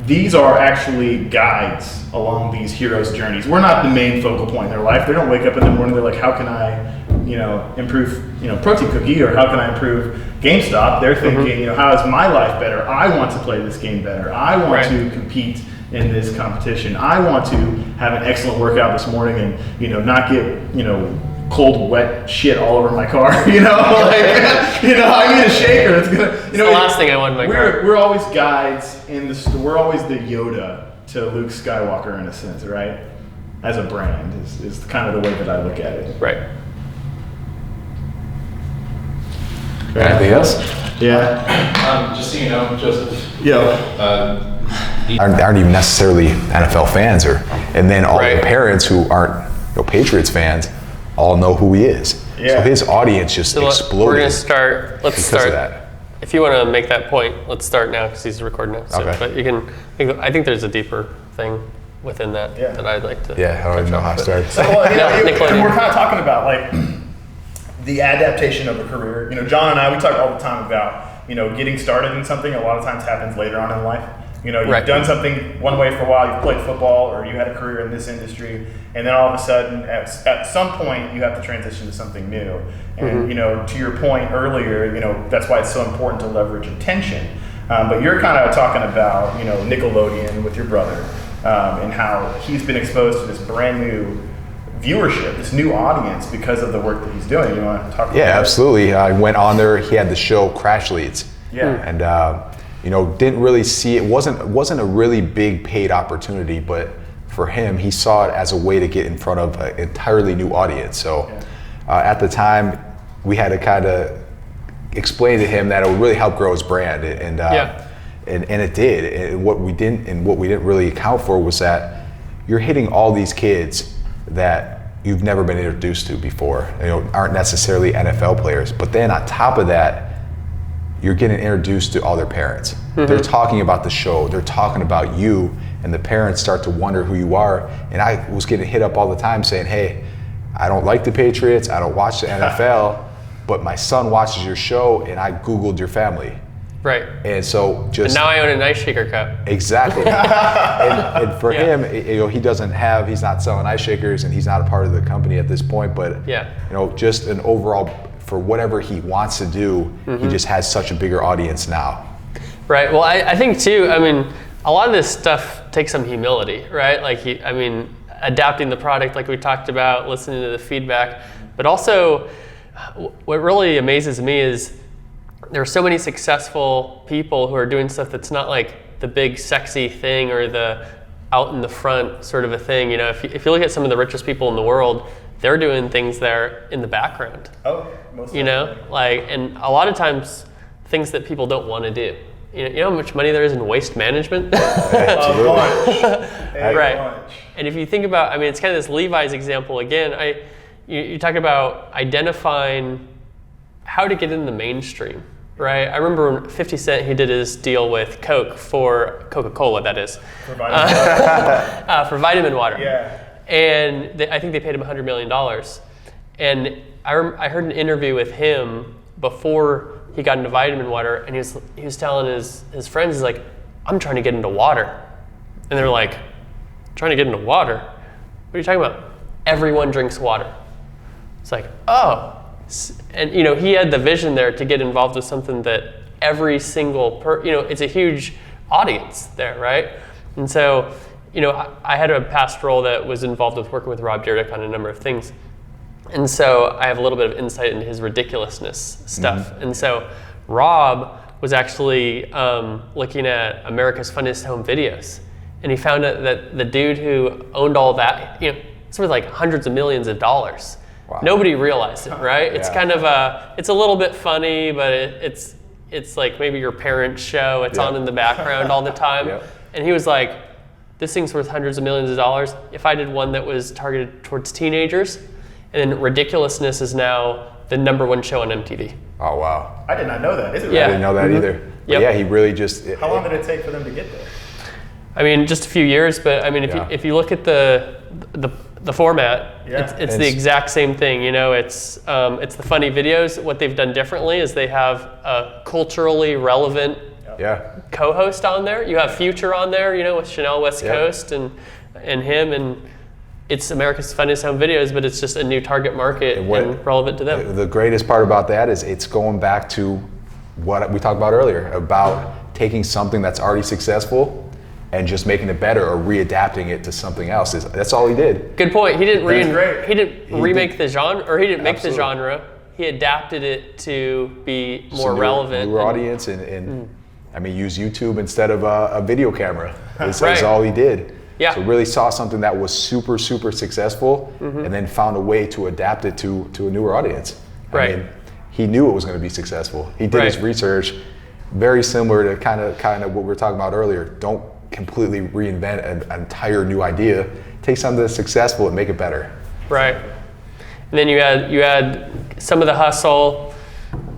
these are actually guides along these heroes' journeys. We're not the main focal point in their life. They don't wake up in the morning, they're like, how can I, you know, improve, you know, Protein Cookie, or how can I improve GameStop? They're thinking, you know, how is my life better? I want to play this game better. I want to compete in this competition. I want to have an excellent workout this morning and, you know, not get, you know, cold, wet shit all over my car, you know? Like, you know, I need a shaker. It's gonna, you know, the last thing I want in my car. We're always guides in the, we're always the Yoda to Luke Skywalker in a sense, right? As a brand is kind of the way that I look at it. Right. Anything else? Yeah. Just so you know, Joseph, Aren't even necessarily NFL fans, and then all Right. the parents who aren't, you know, Patriots fans all know who he is. Yeah. So his audience just So exploded. we're gonna start. Let's because start. of that. If you want to make that point, let's start now because he's recording it. So, Okay. But you can. I think there's a deeper thing within that Yeah. that I'd like to. Yeah, I don't even know how to start. Well, you know, Yeah, Nickelodeon. we're kind of talking about like the adaptation of a career. You know, John and I, we talk all the time about, you know, getting started in something a lot of times happens later on in life. You know, you've Right. done something one way for a while, you've played football or you had a career in this industry, and then all of a sudden, at some point, you have to transition to something new. And, you know, to your point earlier, you know, that's why it's so important to leverage attention. But you're kind of talking about, you know, Nickelodeon with your brother, and how he's been exposed to this brand new viewership, this new audience because of the work that he's doing. You want to talk about Yeah, that? absolutely. I went on there. He had the show Crash Leads. Yeah. And you know, didn't really see it. wasn't a really big paid opportunity, but for him, he saw it as a way to get in front of an entirely new audience. So at the time, we had to kind of explain to him that it would really help grow his brand, and it did. And what we didn't really account for was that you're hitting all these kids that you've never been introduced to before, you know, aren't necessarily NFL players. But then on top of that, you're getting introduced to all their parents. They're talking about the show, they're talking about you, and the parents start to wonder who you are. And I was getting hit up all the time saying, hey, I don't like the Patriots, I don't watch the NFL, but my son watches your show and I Googled your family. Right. And so And just now I own an Ice Shaker cup. exactly. and for Yeah. him, you know, he's not selling ice shakers and he's not a part of the company at this point, but Yeah. you know, just an overall, for whatever he wants to do, he just has such a bigger audience now. Right. Well, I think too. I mean, a lot of this stuff takes some humility, right? Like, adapting the product, like we talked about, listening to the feedback, but also, what really amazes me is there are so many successful people who are doing stuff that's not like the big sexy thing or the out in the front sort of a thing. You know, if you look at some of the richest people in the world, they're doing things that are in the background. Oh, most You know, like, and a lot of times things that people don't want to do. You know how much money there is in waste management? Right. And if you think about, I mean, it's kind of this Levi's example again. You talk about identifying how to get in the mainstream, right? I remember when 50 Cent, he did his deal with Coke for Coca-Cola, that is, For vitamin for vitamin water. Yeah. And I think they paid him $100 million. And I heard an interview with him before he got into vitamin water, and he was telling his friends, he's like, I'm trying to get into water. And they're like, trying to get into water? What are you talking about? Everyone drinks water. It's like, oh. And he had the vision there to get involved with something that every single it's a huge audience there, right? And so, I had a past role that was involved with working with Rob Dyrdek on a number of things. And so I have a little bit of insight into his ridiculousness stuff. And so Rob was actually looking at America's Funniest Home Videos. And he found out that the dude who owned all that, it's worth like hundreds of millions of dollars. Wow. Nobody realized it, right? It's Yeah. kind of it's a little bit funny, but it's like maybe your parents' show. It's on in the background all the time. Yep. And he was like, this thing's worth hundreds of millions of dollars. If I did one that was targeted towards teenagers, and then Ridiculousness is now the #1 show on MTV. Oh, wow. I did not know that. Is it Yeah. I didn't know that either. But Yep. yeah, he really just. How long did it take for them to get there? I mean, just a few years, but I mean, if you look at the format, Yeah. it's the exact same thing. It's the funny videos. What they've done differently is they have a culturally relevant Yeah. co-host on there. You have Future on there, with Chanel West Yep. Coast and him, and it's America's Funniest Home Videos, but it's just a new target market and relevant to them. The greatest part about that is it's going back to what we talked about earlier about taking something that's already successful and just making it better or readapting it to something else. That's all he did. Good point. He didn't great. he didn't remake the genre, or he didn't make Absolutely. the genre. He adapted it to be more Some relevant. newer and- audience and I mean, use YouTube instead of a video camera. Is Right. all he did. Yeah. So really saw something that was super, super successful and then found a way to adapt it to a newer audience. Right. I mean, he knew it was going to be successful. He did his Right. research, very similar to kind of what we were talking about earlier. Don't completely reinvent an entire new idea. Take something that's successful and make it better. Right. And then you add some of the hustle.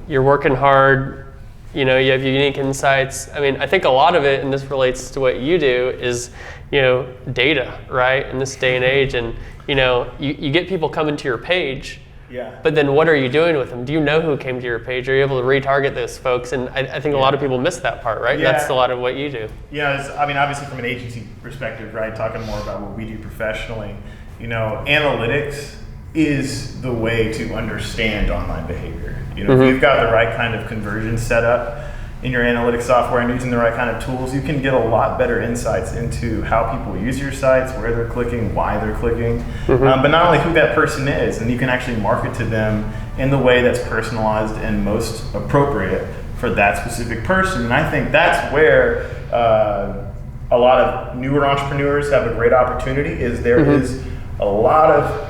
You're working hard. You have unique insights. I mean, I think a lot of it, and this relates to what you do, is data, right? In this day and age, and you get people coming to your page. Yeah. But then what are you doing with them? Do you know who came to your page? Are you able to retarget those folks? And I think a lot of people miss that part, right? Yeah. That's a lot of what you do. Yeah, I mean, obviously from an agency perspective, right, talking more about what we do professionally, analytics is the way to understand online behavior. If you've got the right kind of conversion set up in your analytics software and using the right kind of tools, you can get a lot better insights into how people use your sites, where they're clicking, why they're clicking, but not only who that person is, and you can actually market to them in the way that's personalized and most appropriate for that specific person. And I think that's where a lot of newer entrepreneurs have a great opportunity. Is there is a lot of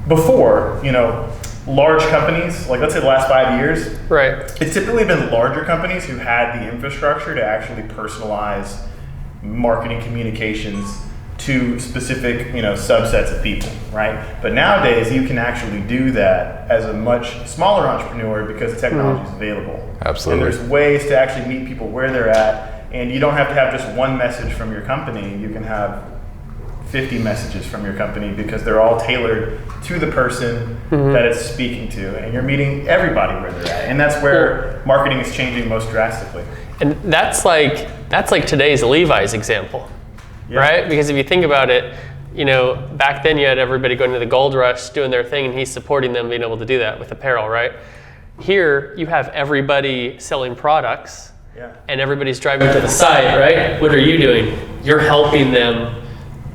before, large companies, like let's say the last 5 years, Right. it's typically been larger companies who had the infrastructure to actually personalize marketing communications to specific, subsets of people, right? But nowadays you can actually do that as a much smaller entrepreneur because the technology is available. Absolutely. And there's ways to actually meet people where they're at, and you don't have to have just one message from your company. You can have 50 messages from your company because they're all tailored to the person that it's speaking to, and you're meeting everybody where they're at, and that's where marketing is changing most drastically. And that's like today's Levi's example, Yeah. right? Because if you think about it, back then you had everybody going to the gold rush, doing their thing, and he's supporting them being able to do that with apparel, right? Here you have everybody selling products, Yeah. and everybody's driving to the site, right? What are you doing? You're helping them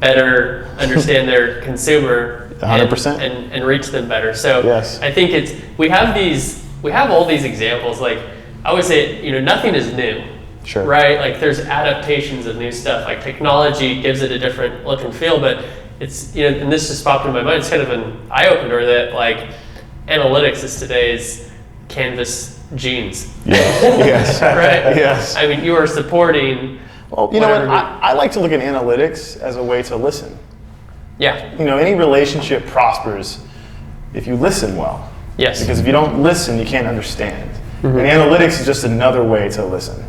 better understand their consumer 100%. and reach them better. So Yes. I think we have all these examples. Like I always say, nothing is new. Sure. Right? Like there's adaptations of new stuff. Like technology gives it a different look and feel, but it's, and this just popped in my mind. It's kind of an eye opener that like analytics is today's Canvas jeans. Yes. Right? Yes. I mean, you are supporting. Well, you know what? whatever I like to look at analytics as a way to listen. Yeah. Any relationship prospers if you listen well. Yes. Because if you don't listen, you can't understand. And analytics is just another way to listen.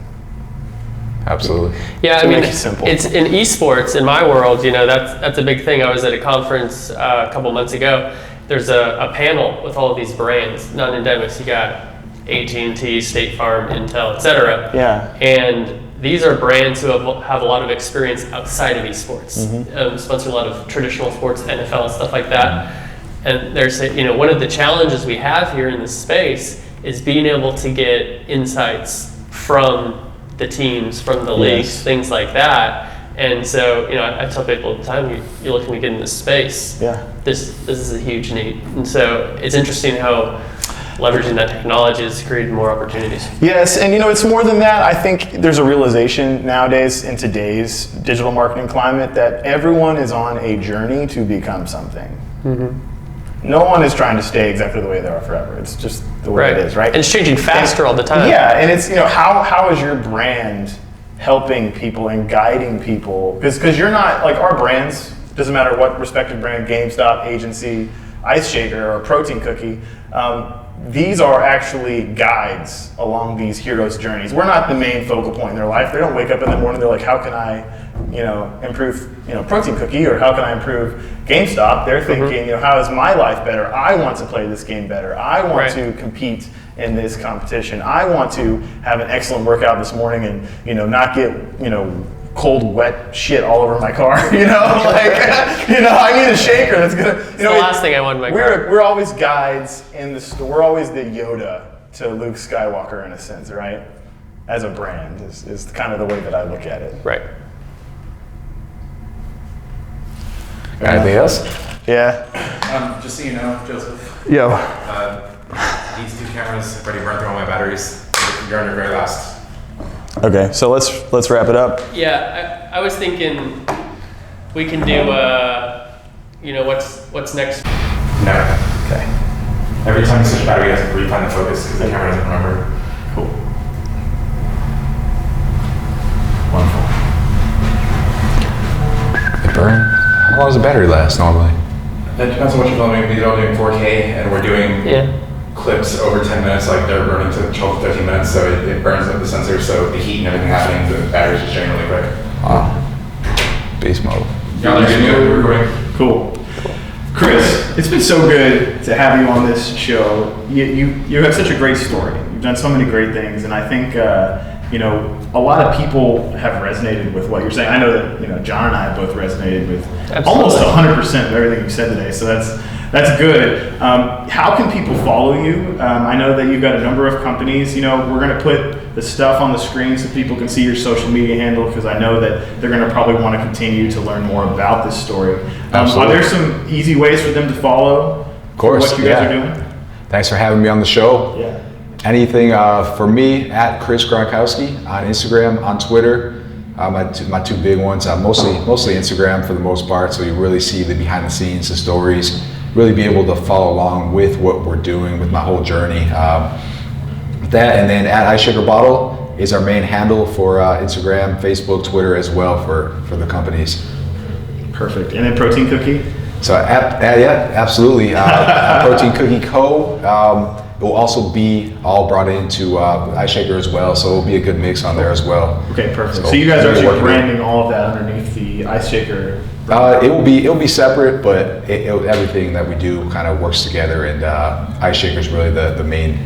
Absolutely. Yeah, To I mean, make it simple. it's in esports. In my world, that's a big thing. I was at a conference a couple months ago. There's a panel with all of these brands, non-endemics. You got AT&T, State Farm, Intel, etc. Yeah. And these are brands who have a lot of experience outside of esports, sponsor a lot of traditional sports, NFL, stuff like that. And they're saying, you know, one of the challenges we have here in this space is being able to get insights from the teams, from the leagues, things like that. And so, you know, I tell people all the time, you're looking to get in this space. Yeah. This is a huge need. And so it's interesting how leveraging that technology has created more opportunities. Yes, and you know, it's more than that. I think there's a realization nowadays in today's digital marketing climate that everyone is on a journey to become something. No one is trying to stay exactly the way they are forever. It's just the way it is, right? And it's changing faster all the time. Yeah, and it's, you know, how is your brand helping people and guiding people? Because you're not, like, our brands, doesn't matter what respective brand, GameStop, agency, Ice Shaker, or Protein Cookie, these are actually guides along these heroes' journeys. We're not the main focal point in their life. They don't wake up in the morning, they're like, how can I, you know, improve, you know, Protein Cookie, or how can I improve GameStop? They're thinking, you know, how is my life better? I want to play this game better. I want to compete in this competition. I want to have an excellent workout this morning and, you know, not get, you know, cold, wet shit all over my car, you know, like, you know, I need a shaker that's gonna, you know, the last thing I want in my car. We're always guides in the store. We're always the Yoda to Luke Skywalker in a sense, right? As a brand is kind of the way that I look at it. Right. Anything else? Yeah. Just so you know, Joseph, Yo. these two cameras have already burned through all my batteries. You're on your very last. Okay, so let's wrap it up. Yeah, I was thinking we can do, you know, what's next? No. Okay. Every time you switch battery, you have to refind the focus because the camera doesn't remember. Cool. Wonderful. It burn? How long does the battery last normally? That depends on what you're filming. We're all doing 4K and we're doing clips over 10 minutes, like they're burning to 12 to 13 minutes, so it burns up the sensor, so the heat and everything happening, the battery's just draining really quick. Beast mode. Yeah, they're good. We're recording. Cool. Chris, it's been so good to have you on this show. You have such a great story. You've done so many great things, and I think you know, a lot of people have resonated with what you're saying. I know that, you know, John and I both resonated with almost 100% of everything you said today. So that's good. How can people follow you? I know that you've got a number of companies. You know, we're going to put the stuff on the screen so people can see your social media handle, because I know that they're going to probably want to continue to learn more about this story. Are there some easy ways for them to follow Of course, what you guys are doing? Thanks for having me on the show. Yeah. Anything for me at Chris Gronkowski on Instagram, on Twitter. My two big ones, mostly Instagram for the most part, so you really see the behind the scenes, the stories, really be able to follow along with what we're doing with my whole journey. That, and then at Ice Shaker Bottle is our main handle for Instagram, Facebook, Twitter as well for the companies. Perfect. And then Protein Cookie? So yeah, absolutely. Protein Cookie Co. It will also be all brought into Ice Shaker as well, so it'll be a good mix on there as well. Okay, perfect. So you guys are actually branding all of that underneath the Ice Shaker? It'll be separate, but everything that we do kind of works together, and Ice Shaker is really the main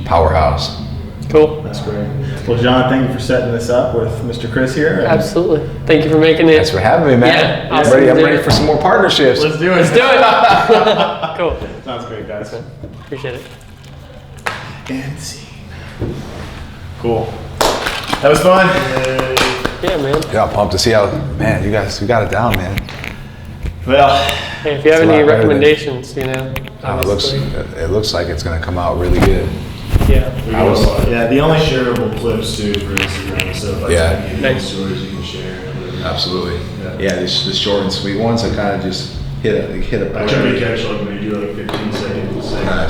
powerhouse. Cool. That's great. Well, John, thank you for setting this up with Mr. Chris here. Absolutely. Thank you for making it. Thanks for having me, man. Yeah, awesome. I'm ready for some more partnerships. Let's do it. Let's do it. Cool. Sounds great, guys. Appreciate it. And scene. Cool. That was fun. Yeah, man. Yeah, I'm pumped to see how, man, you got it down, man. Well, Hey, if you have It's a any lot better than- recommendations, you know, It looks like it's gonna come out really good. yeah. yeah, the only Shareable clips too for Instagram, so like Yeah. Nice. stories you can share. Absolutely. Yeah, the short and sweet ones, I kind of just hit a I try to catch like maybe like 15 seconds.